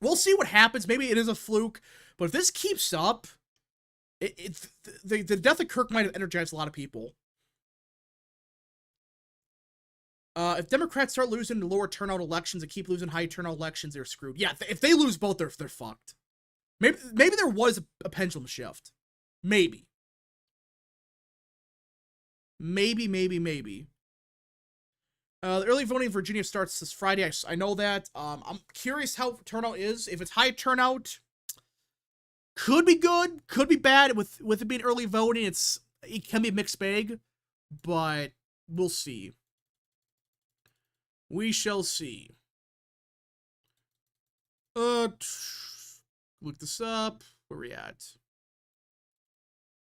we'll see what happens. Maybe it is a fluke. But if this keeps up, the death of Kirk might have energized a lot of people. If Democrats start losing the lower turnout elections and keep losing high turnout elections, they're screwed. Yeah, if they lose both, they're fucked. Maybe there was a pendulum shift. Maybe. Maybe. The early voting in Virginia starts this Friday. I know that. I'm curious how turnout is. If it's high turnout, could be good, could be bad. With it being early voting, it can be a mixed bag, but we'll see. We shall see. Look this up. Where we at?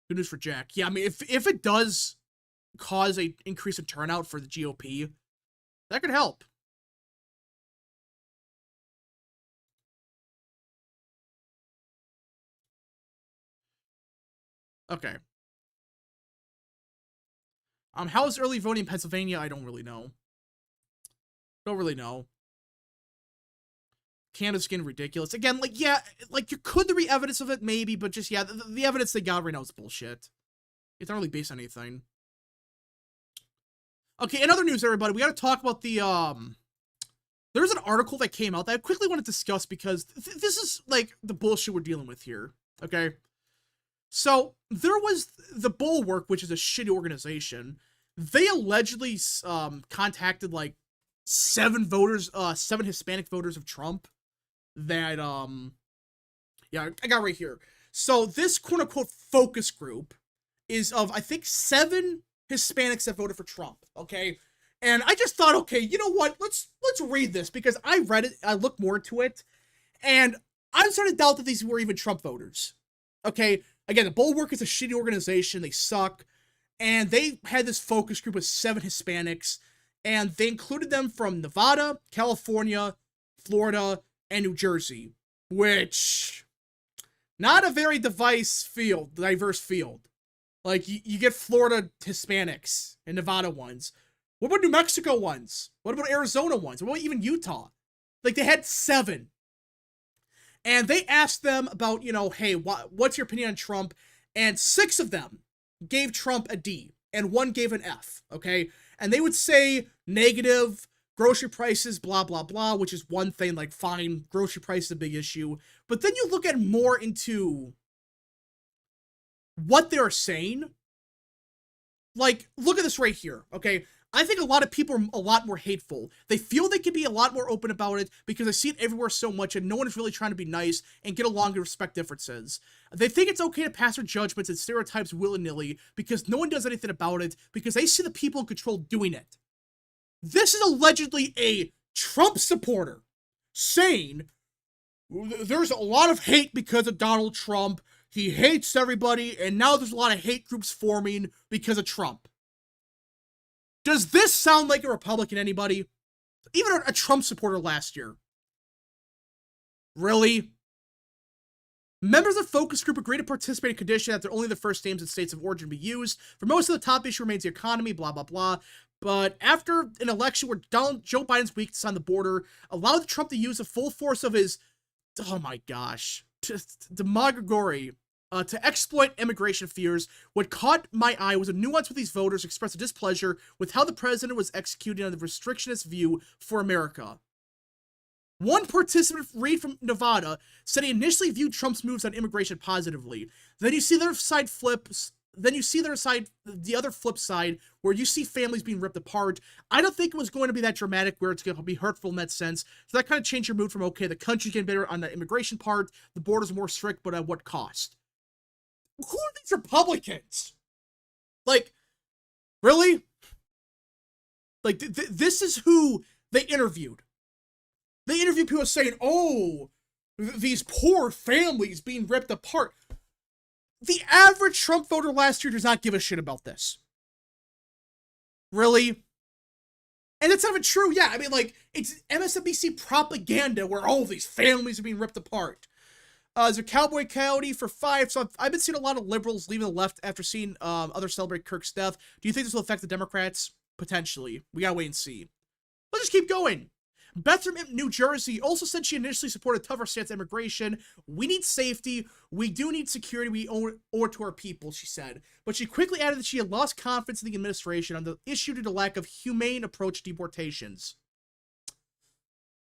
Good news for Jack. Yeah, I mean, if it does cause a increase in turnout for the GOP, that could help. Okay. How is early voting in Pennsylvania? I don't really know. Don't really know. Canada's getting ridiculous. Again, like, yeah, like, could there be evidence of it? Maybe, but just, yeah, the evidence they got right now is bullshit. It's not really based on anything. Okay, in other news, everybody, we gotta talk about the there's an article that came out that I quickly want to discuss because this is like the bullshit we're dealing with here. Okay. So there was the Bulwark, which is a shitty organization. They allegedly contacted like 7 Hispanic voters of Trump that yeah, I got right here. So this quote unquote focus group is of, I think, 7 Hispanics that voted for Trump. Okay. And I just thought, okay, you know what? Let's read this, because I read it, I looked more into it, and I'm starting to doubt that these were even Trump voters. Okay, again, the Bulwark is a shitty organization, they suck, and they had this focus group of 7 Hispanics, and they included them from Nevada, California, Florida, and New Jersey, which, not a very diverse field. Like, you get Florida Hispanics and Nevada ones. What about New Mexico ones? What about Arizona ones? What about even Utah? Like, they had 7. And they asked them about, you know, hey, what's your opinion on Trump? And 6 of them gave Trump a D, and 1 gave an F, okay? And they would say negative, grocery prices, blah, blah, blah, which is one thing, like, fine, grocery price is a big issue. But then you look at more into what they're saying. Like, look at this right here, okay? I think a lot of people are a lot more hateful. They feel they can be a lot more open about it because I see it everywhere so much, and no one is really trying to be nice and get along and respect differences. They think it's okay to pass their judgments and stereotypes willy-nilly because no one does anything about it because they see the people in control doing it. This is allegedly a Trump supporter saying there's a lot of hate because of Donald Trump. He hates everybody, and now there's a lot of hate groups forming because of Trump. Does this sound like a Republican, anybody? Even a Trump supporter last year. Really? Members of the focus group agreed to participate in condition that they're only the first names and states of origin be used. For most of the top issue remains the economy, blah, blah, blah. But after an election where Joe Biden's weakness on the border allowed Trump to use the full force of his, oh my gosh, demagoguery, to exploit immigration fears, what caught my eye was a nuance with these voters expressed a displeasure with how the president was executing on the restrictionist view for America. One participant, Reed from Nevada, said he initially viewed Trump's moves on immigration positively. Then you see the other flip side, where you see families being ripped apart. I don't think it was going to be that dramatic where it's going to be hurtful in that sense. So that kind of changed your mood from, okay, the country's getting better on the immigration part, the border's more strict, but at what cost? Who are these Republicans? Like, really? Like, this is who they interviewed. They interviewed people saying, oh, these poor families being ripped apart. The average Trump voter last year does not give a shit about this. Really? And that's not even true. Yeah, I mean, like, it's MSNBC propaganda where all these families are being ripped apart. There's a Cowboy Coyote for 5. So I've been seeing a lot of liberals leaving the left after seeing others celebrate Kirk's death. Do you think this will affect the Democrats? Potentially. We gotta wait and see. Let's just keep going. Beth from New Jersey also said she initially supported a tougher stance on immigration. We need safety. We do need security. We owe it to our people, she said. But she quickly added that she had lost confidence in the administration on the issue due to lack of humane approach to deportations.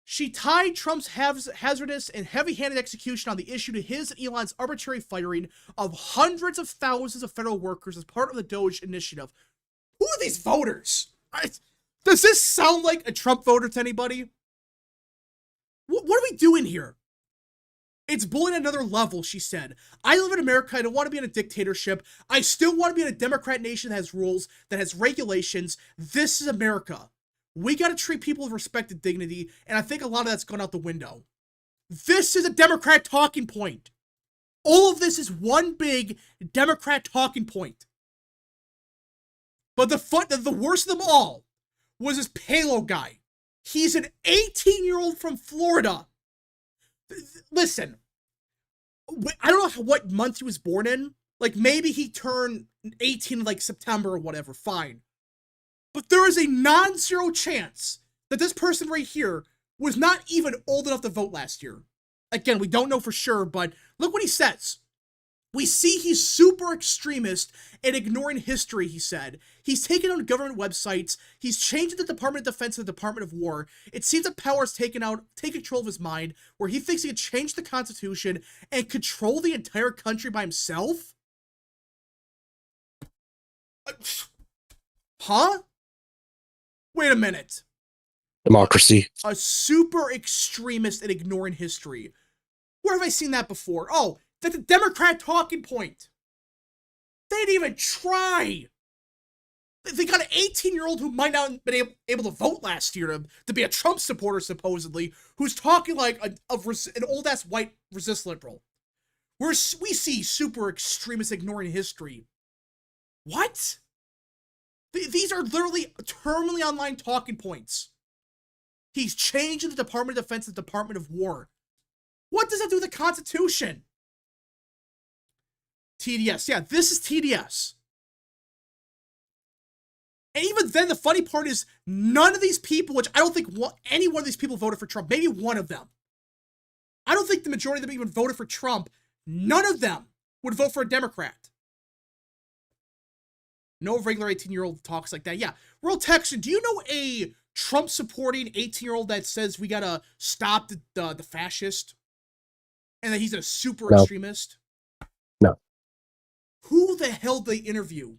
She tied Trump's hazardous and heavy-handed execution on the issue to his and Elon's arbitrary firing of hundreds of thousands of federal workers as part of the DOGE initiative. Who are these voters? Does this sound like a Trump voter to anybody? What are we doing here? It's bullying at another level, she said. I live in America. I don't want to be in a dictatorship. I still want to be in a democrat nation that has rules, that has regulations. This is America. We got to treat people with respect and dignity, and I think a lot of that's gone out the window. This is a Democrat talking point. All of this is one big Democrat talking point. But the worst of them all was this Palo guy. He's an 18-year-old from Florida. Listen, I don't know what month he was born in. Like, maybe he turned 18 in, like, September or whatever, fine. But there is a non-zero chance that this person right here was not even old enough to vote last year. Again, we don't know for sure, but look what he says. We see he's super extremist and ignoring history, he said. He's taken on government websites. He's changed the Department of Defense to the Department of War. It seems that power has take control of his mind, where he thinks he can change the Constitution and control the entire country by himself? Huh? Wait a minute. Democracy. A super extremist and ignoring history. Where have I seen that before? Oh, that's a Democrat talking point. They didn't even try. They got an 18-year-old who might not have been able to vote last year to be a Trump supporter, supposedly, who's talking like an old-ass white resist liberal. We see super extremists ignoring history. What? These are literally terminally online talking points. He's changing the Department of Defense to the Department of War. What does that do with the Constitution? TDS. Yeah, this is TDS. And even then, the funny part is none of these people, which I don't think any one of these people voted for Trump, maybe one of them. I don't think the majority of them even voted for Trump. None of them would vote for a Democrat. No regular 18-year-old talks like that. Yeah, World Texan, do you know a Trump-supporting 18-year-old that says we gotta stop the fascist? And that he's a super extremist? No. Who the hell did they interview?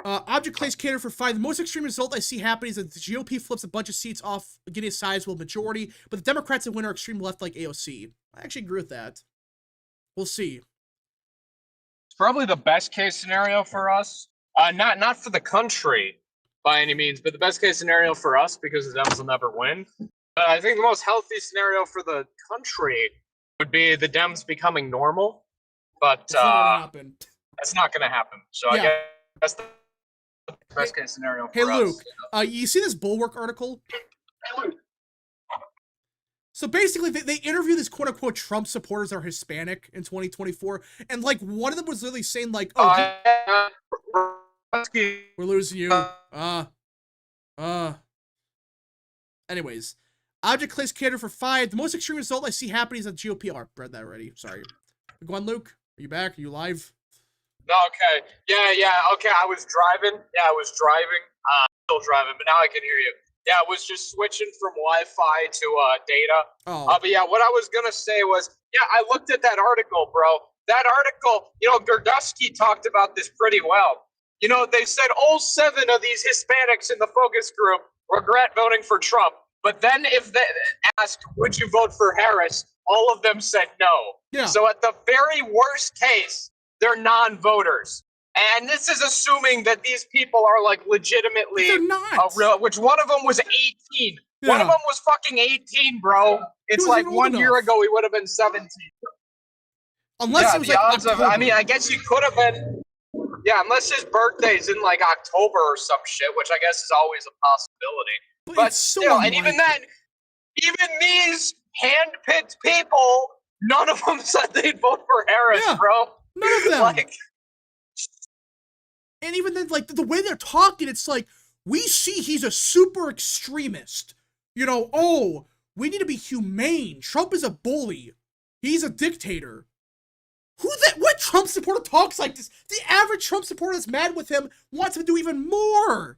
Object claims candidate for 5. The most extreme result I see happening is that the GOP flips a bunch of seats off getting a sizable majority, but the Democrats that win are extreme left like AOC. I actually agree with that. We'll see. It's probably the best case scenario for us. Not for the country by any means, but the best case scenario for us because the Dems will never win. But I think the most healthy scenario for the country would be the Dems becoming normal. But That's not gonna happen. That's not going to happen. So Yeah. I guess that's the best case scenario for Hey, us. Luke, you see this Bulwark article? So basically, they interview these quote-unquote Trump supporters that are Hispanic in 2024, and, like, one of them was literally saying, like, oh, we're losing you. Anyways, object claims candidate for 5. The most extreme result I see happening is that GOP. Oh, I read that already. Sorry. Go on, Luke. Are you back? Are you live? Okay. Yeah. Okay, I was driving. Still driving, but now I can hear you. Yeah, I was just switching from Wi-Fi to data. Oh. But yeah, what I was going to say was, yeah, I looked at that article, bro. That article, Gerdusky talked about this pretty well. They said all 7 of these Hispanics in the focus group regret voting for Trump. But then if they asked, would you vote for Harris, all of them said no. Yeah. So at the very worst case, they're non-voters. And this is assuming that these people are like legitimately they're not. Which one of them was 18. Yeah. One of them was fucking 18, bro. It's like 1 year ago he would have been 17. Unless it was like October. I guess he could have been. Yeah, unless his birthday's in like October or some shit, which I guess is always a possibility. But it's so still, and unlikely. even then, even these hand-picked people, none of them said they'd vote for Harris, Yeah, bro. None of them. Like, and even then, like, the way they're talking, it's like, we see he's a super extremist. Oh, we need to be humane. Trump is a bully. He's a dictator. What Trump supporter talks like this? The average Trump supporter that's mad with him wants him to do even more.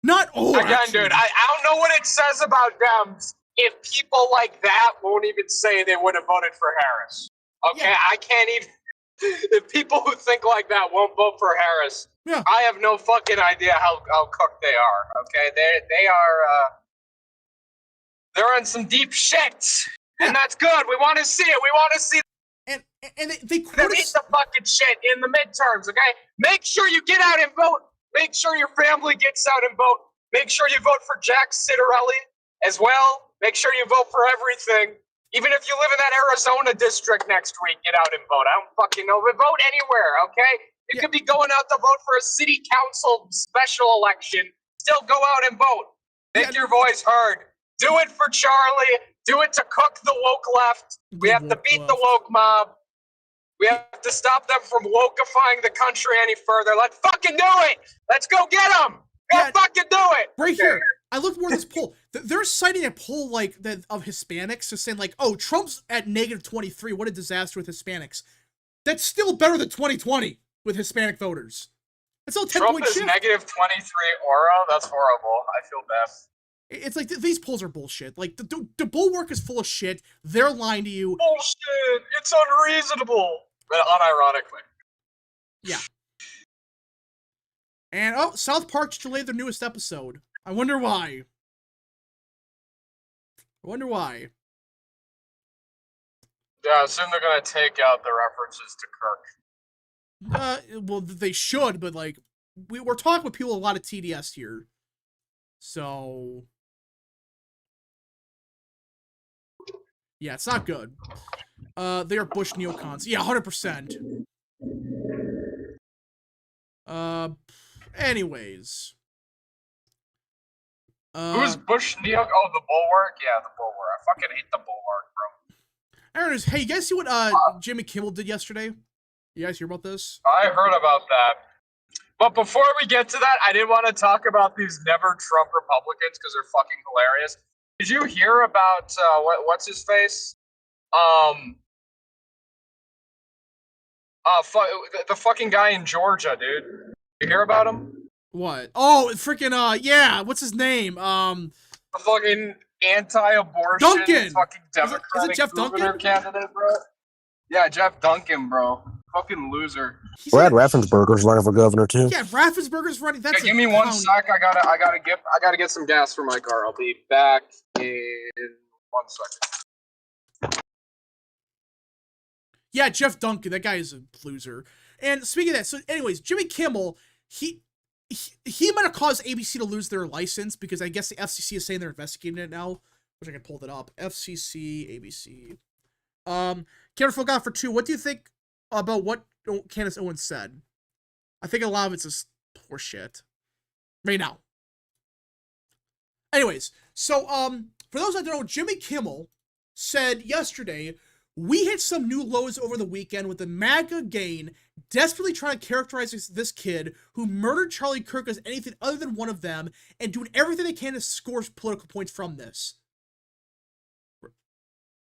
Again, dude, I don't know what it says about Dems if people like that won't even say they would have voted for Harris. Okay, yeah. I can't even. If people who think like that won't vote for Harris, yeah. I have no fucking idea how cooked they are. Okay, they are. They're on some deep shit, and that's good. We want to see it. We want to see. And they quote eat the fucking shit in the midterms. Okay, make sure you get out and vote. Make sure your family gets out and vote. Make sure you vote for Jack Citarelli as well. Make sure you vote for everything. Even if you live in that Arizona district next week, get out and vote. I don't fucking know, but vote anywhere, okay? You could be going out to vote for a city council special election. Still go out and vote. Make your voice heard. Do it for Charlie. Do it to cook the woke left. We have to beat the woke mob. We have to stop them from wokeifying the country any further. Let's fucking do it. Let's go get them. Fucking do it. Right here. I looked more at this poll. They're citing a poll like that of Hispanics, so saying like, "Oh, Trump's at -23. What a disaster with Hispanics." That's still better than 2020 with Hispanic voters. It's all 10 Trump point is shift. -23 aura. That's horrible. I feel bad. It's like these polls are bullshit. Like the bulwark is full of shit. They're lying to you. Bullshit. It's unreasonable. But unironically. Yeah. And oh, South Park just delayed their newest episode. I wonder why. Yeah, I assume they're gonna take out the references to Kirk. Well, they should, but like, we're talking with people a lot of TDS here. So, yeah, it's not good. They are Bush neocons. Yeah, 100%. Anyways. Who's Bush Neo? Oh, the Bulwark? Yeah, the Bulwark. I fucking hate the Bulwark, bro. Aaron, hey, you guys see what Jimmy Kimmel did yesterday? You guys hear about this? I heard about that. But before we get to that, I did want to talk about these never Trump Republicans because they're fucking hilarious. Did you hear about what's his face? The fucking guy in Georgia, dude. You hear about him? What? Oh, freaking yeah. What's his name? The fucking anti-abortion Duncan! fucking Is Democratic it Jeff governor Duncan? candidate, bro. Yeah, Jeff Duncan, bro. Fucking loser. Brad Raffensperger's running for governor too. Yeah, Raffensperger's running. That's Give me 1 sec. I gotta get some gas for my car. I'll be back in 1 second. Yeah, Jeff Duncan. That guy is a loser. And speaking of that, so anyways, Jimmy Kimmel, he might have caused ABC to lose their license because I guess the FCC is saying they're investigating it now, which I can pull that up. FCC, ABC. Cameron forgot for 2. What do you think about what Candace Owens said? I think a lot of it's just horseshit. Right now. Anyways, so for those that don't know, Jimmy Kimmel said yesterday, we hit some new lows over the weekend with the MAGA gain, desperately trying to characterize this kid who murdered Charlie Kirk as anything other than one of them, and doing everything they can to score political points from this.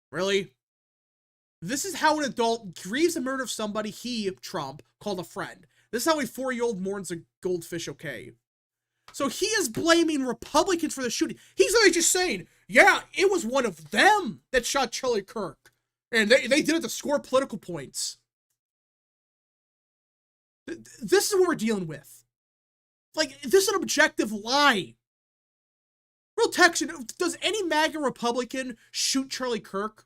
Really? This is how an adult grieves the murder of somebody he, Trump, called a friend. This is how a 4-year-old mourns a goldfish, okay? So he is blaming Republicans for the shooting. He's literally just saying, yeah, it was one of them that shot Charlie Kirk. And they did it to score political points. This is what we're dealing with. Like, this is an objective lie. Real text, does any MAGA Republican shoot Charlie Kirk?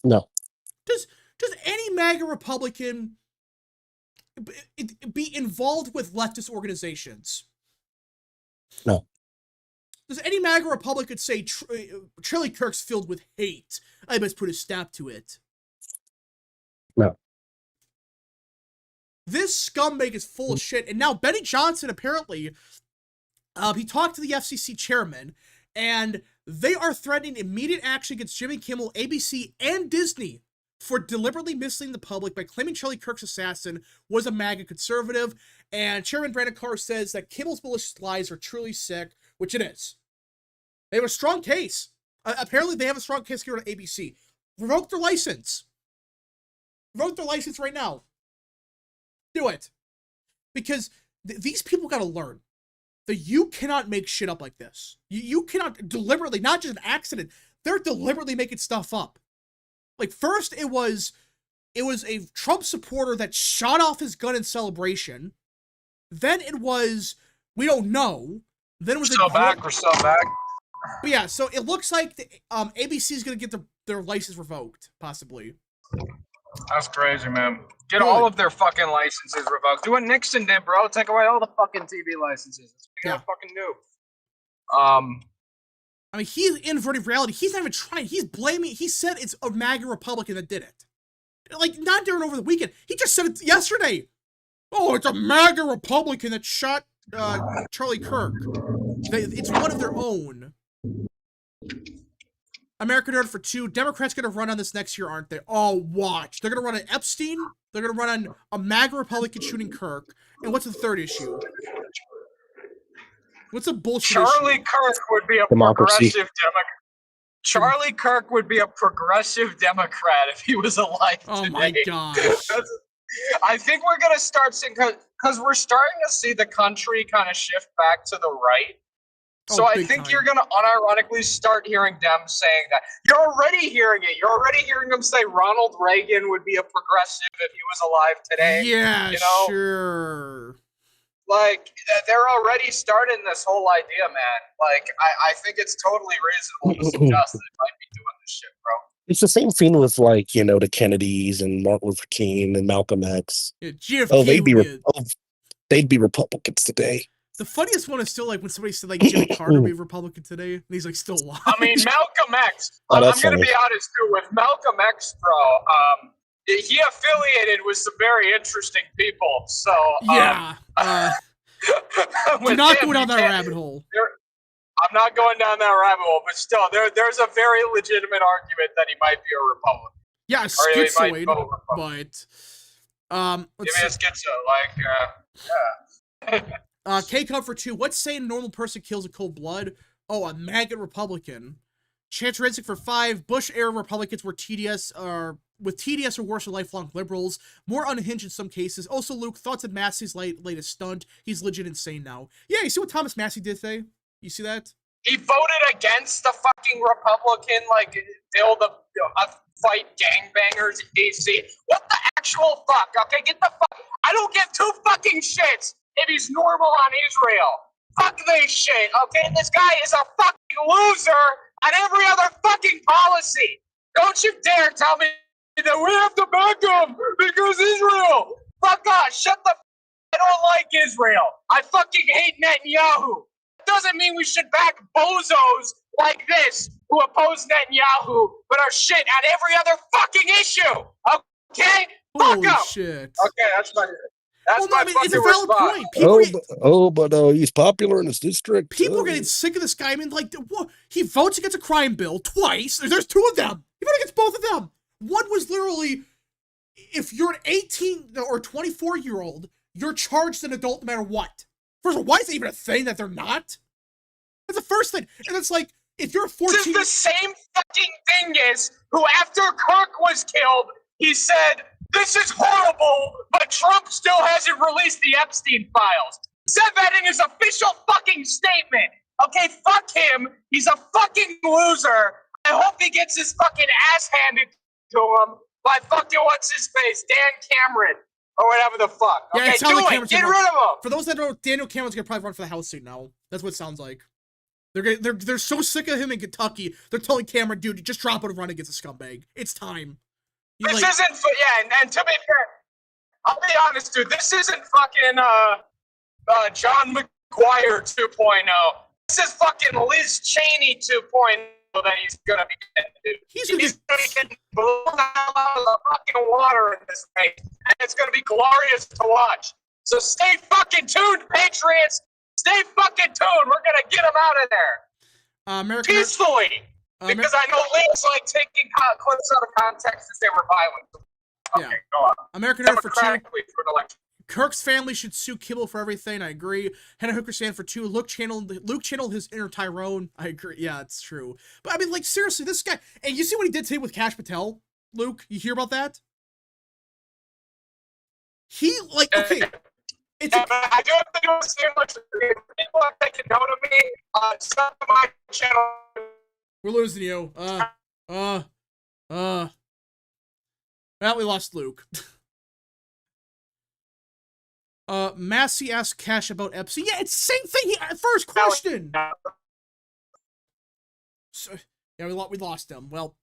No. Does any MAGA Republican be involved with leftist organizations? No. Does any MAGA Republican say Charlie Kirk's filled with hate? I must put a stop to it. No. This scumbag is full of shit. And now Benny Johnson, apparently, he talked to the FCC chairman, and they are threatening immediate action against Jimmy Kimmel, ABC, and Disney for deliberately misleading the public by claiming Charlie Kirk's assassin was a MAGA conservative. And Chairman Brandon Carr says that Kimmel's malicious lies are truly sick, which it is. They have a strong case. Apparently, they have a strong case here on ABC. Revoke their license. Revoke their license right now. Do it. Because these people got to learn that you cannot make shit up like this. You cannot deliberately, not just an accident, they're deliberately making stuff up. Like, first it was a Trump supporter that shot off his gun in celebration. Then it was, we don't know. Then it was We're so back. But yeah, so it looks like the, ABC is going to get their license revoked, possibly. That's crazy, man. Get all of their fucking licenses revoked. Do what Nixon did, bro. Take away all the fucking TV licenses. That's what you gotta fucking do. I mean, he's inverting reality. He's not even trying. He's blaming. He said it's a MAGA Republican that did it. Like, not during over the weekend. He just said it yesterday. Oh, it's a MAGA Republican that shot Charlie Kirk. It's one of their own. American Nerd for 2. Democrats going to run on this next year, aren't they? Oh, watch. They're going to run on Epstein. They're going to run on a MAGA Republican shooting Kirk. And what's the third issue? What's a bullshit Charlie issue? Kirk would be a Democracy. progressive Democrat. Charlie Kirk would be a progressive Democrat if he was alive Oh today. my gosh. I think we're gonna start seeing, because we're starting to see the country kind of shift back to the right. So I big think time. you're gonna unironically start hearing them saying that. You're already hearing it. You're already hearing them say Ronald Reagan would be a progressive if he was alive today. Yeah, you know? sure. Like, they're already starting this whole idea, man. Like, I think it's totally reasonable to suggest that it might be doing this shit, bro. It's the same thing with, like, you know, the Kennedys and Martin Luther King and Malcolm X. Yeah, GFK Oh, they'd be would be they'd be Republicans today. the funniest one is still like when somebody said like Jimmy Carter would be a Republican today, and he's like still alive. I mean, Malcolm X. Oh, I'm that's gonna funny. be honest too with Malcolm X, bro. He affiliated with some very interesting people. So yeah. Do with not him, go down you that can't- rabbit hole. I'm not going down that rabbit hole, but still, there's a very legitimate argument that he might be a Republican. Yeah, Or he might schizoid, vote Republican. but let's Give me see. a schizo, like, yeah. K-Cup for 2. What sane normal person kills in cold blood? Oh, a maggot Republican. Chance Rensick for 5. Bush-era Republicans were TDS or worse than lifelong liberals. More unhinged in some cases. Also, Luke, thoughts on Massey's latest stunt? He's legit insane now. Yeah, you see what Thomas Massey did today? You see that? He voted against the fucking Republican, like, bill to fight gangbangers in D.C. What the actual fuck? Okay, get the fuck. I don't give two fucking shits if he's normal on Israel. Fuck this shit, okay? This guy is a fucking loser on every other fucking policy. Don't you dare tell me that we have to back him because Israel. Fuck off. Shut the fuck. I don't like Israel. I fucking hate Netanyahu. Doesn't mean we should back bozos like this who oppose Netanyahu but are shit at every other fucking issue. Okay? Holy Fuck 'em. shit. Okay, that's my Well, no, I mean, it's a fucking valid response. point. People But he's popular in his district. People are getting sick of this guy. I mean, like, he votes against a crime bill twice. There's 2 of them. He voted against both of them. One was literally, if you're an 18 or 24-year-old, you're charged an adult no matter what. First of all, why is it even a thing that they're not? That's the first thing. And it's like, if you're 14... This is the same fucking thing is who, after Kirk was killed, he said, this is horrible, but Trump still hasn't released the Epstein files. Said that in his official fucking statement. Okay, fuck him. He's a fucking loser. I hope he gets his fucking ass handed to him by fucking what's-his-face, Dan Cameron, or whatever the fuck. Yeah, Okay, it sounds do like it. Cameron's Get gonna rid of him. For those that don't know, Daniel Cameron's gonna probably run for the House seat now. That's what it sounds like. They're so sick of him in Kentucky. They're telling Cameron, dude, just drop out and run against a scumbag. It's time. This isn't, and to be fair, I'll be honest, dude, this isn't fucking, John McGuire 2.0. This is fucking Liz Cheney 2.0 that he's gonna be getting, dude. He's gonna be getting blown out of the fucking water in this race, and it's gonna be glorious to watch. So stay fucking tuned, Patriots. Stay fucking tuned. We're gonna get him out of there peacefully. Because I know Link's like taking clips out of context as they were violent. Okay, go on. American Nerd for 2. For an election. Kirk's family should sue Kibble for everything. I agree. Hannah Hooker stand for 2. Luke channeled his inner Tyrone. I agree. Yeah, it's true. But I mean, like, seriously, this guy. And you see what he did today with Kash Patel, Luke? You hear about that? He, like, okay. It's but I do have to do the same much. People have taken note of me on some of my channel. We're losing you. Well, we lost Luke. Massey asked Cash about Epstein. Yeah, it's the same thing. First question. So, yeah, we lost him. Well,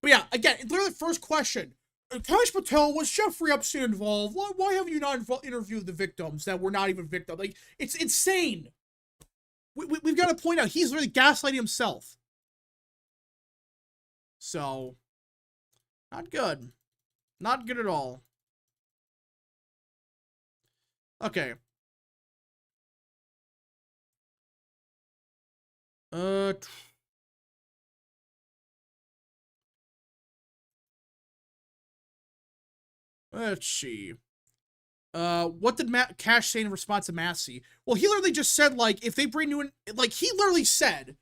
but yeah, again, literally the first question. Kash Patel, was Jeffrey Epstein involved? Why have you not interviewed the victims that were not even victims? Like, it's insane. We've got to point out, he's really gaslighting himself. So, not good. Not good at all. Okay. Let's see. What did Cash say in response to Massey? Well, he literally just said, like, if they bring new, like, he literally said,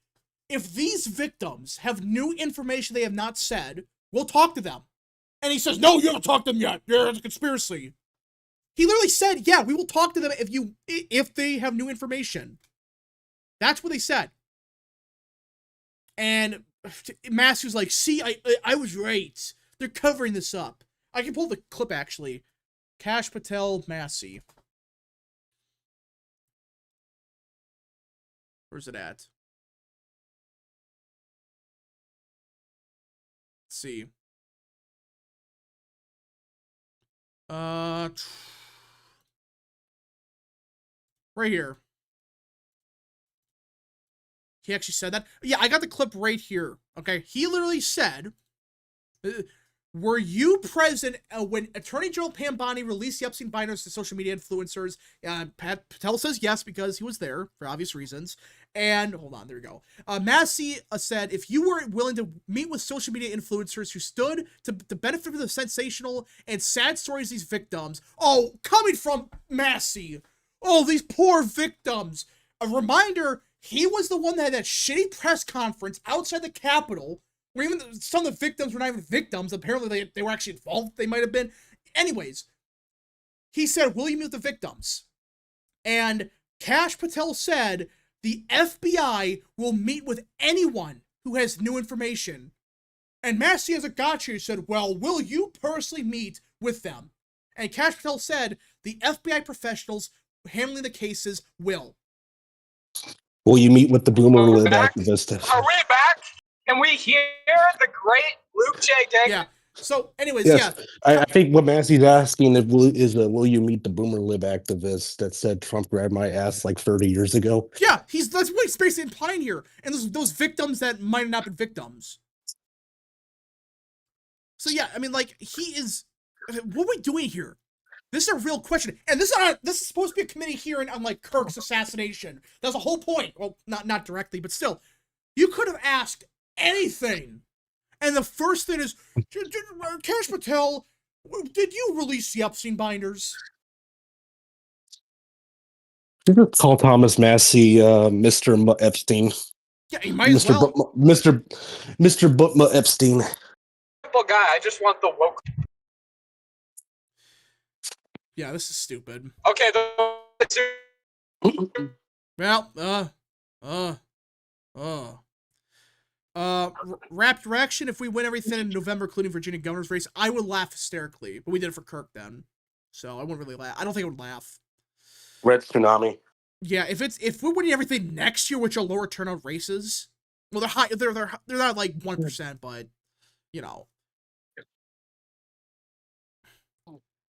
if these victims have new information they have not said, we'll talk to them. And he says, no, you haven't talked to them yet. It's a conspiracy. He literally said, yeah, we will talk to them if they have new information. That's what they said. And Massey was like, see, I was right. They're covering this up. I can pull the clip, actually. Cash Patel, Massey. Where's it at? Let's see. Right here. He actually said that. Yeah, I got the clip right here. Okay, he literally said, were you present when Attorney General Pam Bondi released the Epstein binders to social media influencers? Pat Patel says yes because he was there for obvious reasons. And hold on, there we go. Massey said, if you were willing to meet with social media influencers who stood to benefit from the sensational and sad stories of these victims. Oh, coming from Massey. Oh, these poor victims. A reminder, he was the one that had that shitty press conference outside the Capitol, where even some of the victims were not even victims. Apparently, they were actually involved. They might have been. Anyways, he said, will you meet with the victims? And Cash Patel said, the FBI will meet with anyone who has new information. And Massey, as a gotcha, said, well, will you personally meet with them? And Cash Patel said, the FBI professionals handling the cases will. Will you meet with the boomer Are we lib back? activist? Are we back? Can we hear the great Luke J. Gang? Yeah. So, anyways, Yes. yeah. I think what Massey's asking is will you meet the boomer lib activist that said Trump grabbed my ass like 30 years ago? Yeah, that's what he's basically implying here. And those victims that might have not been victims. So yeah, I mean, like, he is. What are we doing here? This is a real question, and this is supposed to be a committee hearing on like Kirk's assassination. That's the whole point. Well, not directly, but still, you could have asked anything. And the first thing is, Cash Patel, did you release the Epstein binders? Call Thomas Massey Mr. Epstein. Yeah, you might as well. Mr. Butma Epstein. Simple guy. I just want the woke. Yeah, this is stupid. Okay, Well, rap direction, if we win everything in November, including Virginia governor's race, I would laugh hysterically. But we did it for Kirk then. So I wouldn't really laugh. I don't think I would laugh. Red Tsunami. Yeah, if we're winning everything next year, which are lower turnout races, well, they're high. They're not like 1%, but you know.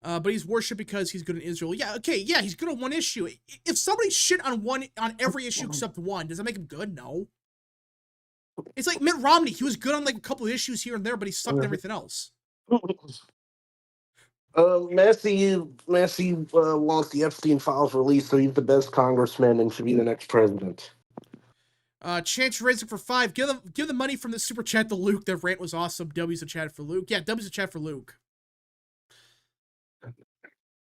But he's worshipped because he's good in Israel. Yeah, okay, yeah, he's good on one issue. If somebody shit on every issue except one, does that make him good? No. It's like Mitt Romney. He was good on like a couple of issues here and there, but he sucked at everything else. Massey wants the Epstein files released, so he's the best congressman and should be the next president. Chance raising for 5. Give the money from the super chat to Luke. That rant was awesome. W's a chat for Luke. Yeah, W's a chat for Luke.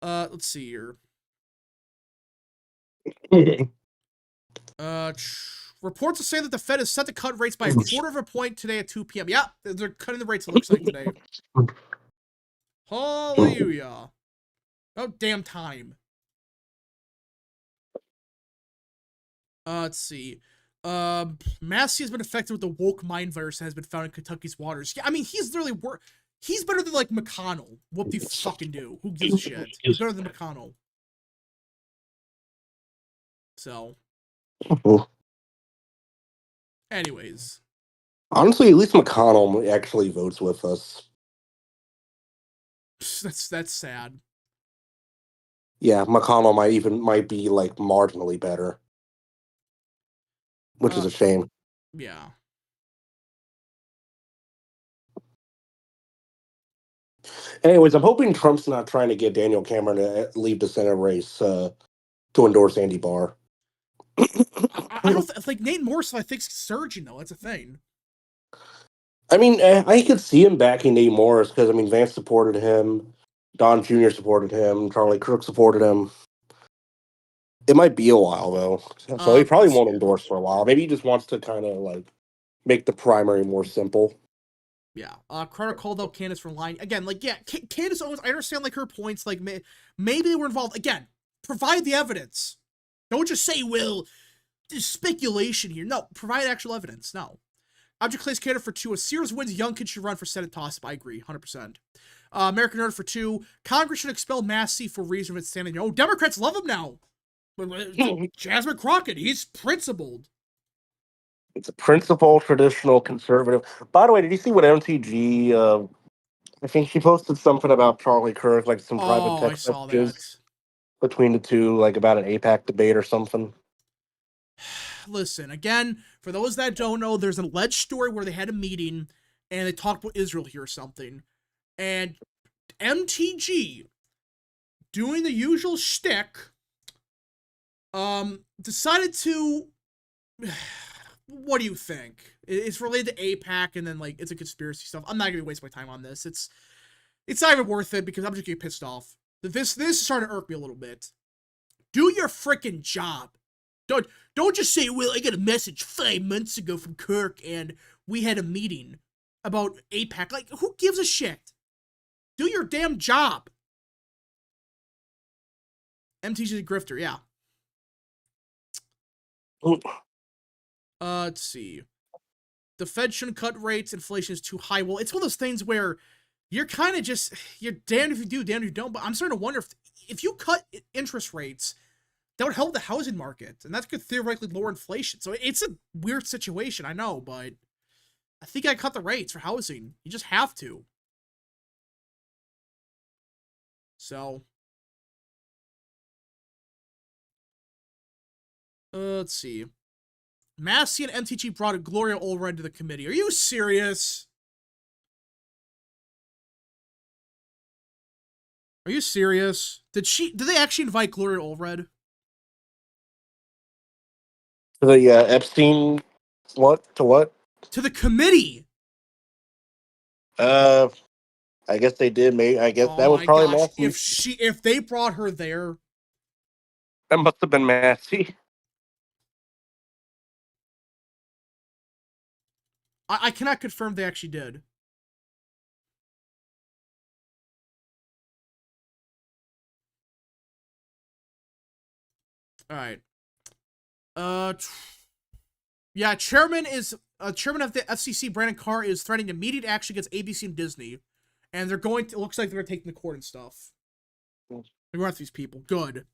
Let's see here. Reports are saying that the Fed is set to cut rates by 1/4 of a point today at 2 p.m. Yeah, they're cutting the rates, it looks like, today. Hallelujah. Oh, damn time. Let's see. Massey has been affected with the woke mind virus that has been found in Kentucky's waters. Yeah, I mean, he's literally he's better than, like, McConnell. Whoop de fucking do. Who gives a shit? He's better than McConnell. So. Anyways. Honestly, at least McConnell actually votes with us. That's sad. Yeah, McConnell might be, like, marginally better. Which is a shame. Yeah. Anyways, I'm hoping Trump's not trying to get Daniel Cameron to leave the Senate race to endorse Andy Barr. I don't like Nate Morrison. I think's surging though. That's a thing. I mean, I could see him backing Nate Morris because I mean Vance supported him. Don Jr. supported him. Charlie Kirk supported him. It might be a while though, so he probably won't endorse for a while. Maybe he just wants to kind of like make the primary more simple. Yeah. Carter called out Candace for lying again. Like, yeah, Candace Owens. I understand like her points. Like, maybe they were involved. Again, provide the evidence. Don't just say, "Well, there's speculation here." No, provide actual evidence. No. Object Clay's candidate for 2. If Sears wins, young kids should run for Senate toss-up. I agree, 100%. American Nerd for 2. Congress should expel Massey for reason of its standing. Oh, Democrats love him now. Jasmine Crockett, he's principled. It's a principled, traditional, conservative. By the way, did you see what MTG? I think she posted something about Charlie Kirk, like some private text messages between the two, like about an AIPAC debate or something. Listen, again, for those that don't know, there's an alleged story where they had a meeting and they talked about Israel here or something. And MTG, doing the usual shtick, decided to... What do you think? It's related to AIPAC and then, like, it's a conspiracy stuff. I'm not going to waste my time on this. It's not even worth it because I'm just getting pissed off. This is starting to irk me a little bit. Do your freaking job. Don't just say, well, I got a message 5 months ago from Kirk and we had a meeting about AIPAC. Like, who gives a shit? Do your damn job. MTG's a grifter, yeah. Let's see. The Fed shouldn't cut rates. Inflation is too high. Well, it's one of those things where you're kind of just, you're damned if you do, damned if you don't. But I'm starting to wonder if you cut interest rates, that would help the housing market, and that could theoretically lower inflation. So it's a weird situation, I know, but I think I cut the rates for housing. You just have to. So, let's see. Massey and MTG brought Gloria Allred to the committee. Are you serious? Are you serious? Did they actually invite Gloria Allred? The Epstein, what? To what? To the committee. I guess they did. Maybe I guess that was probably Massey. If they brought her there, that must have been Massey. I cannot confirm they actually did. All right. Yeah, chairman of the FCC, Brandon Carr, is threatening immediate action against ABC and Disney, and they're going to. It looks like they're taking the court and stuff. They're going after these people. Good.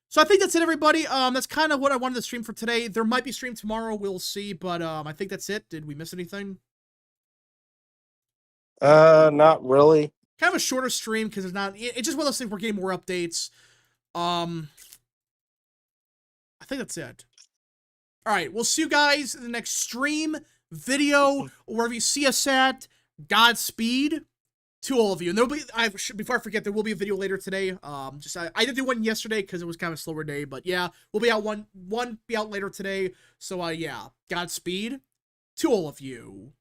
So I think that's it, everybody. That's kind of what I wanted to stream for today. There might be stream tomorrow. We'll see, but I think that's it. Did we miss anything? Not really. Kind of a shorter stream because it's not. It's just one of those things. We're getting more updates. I think that's it. All right, we'll see you guys in the next stream, video, or wherever you see us at. Godspeed to all of you. And there'll be, before I forget, there will be a video later today. I didn't do one yesterday because it was kind of a slower day, but yeah, we'll be out one be out later today. So yeah, Godspeed to all of you.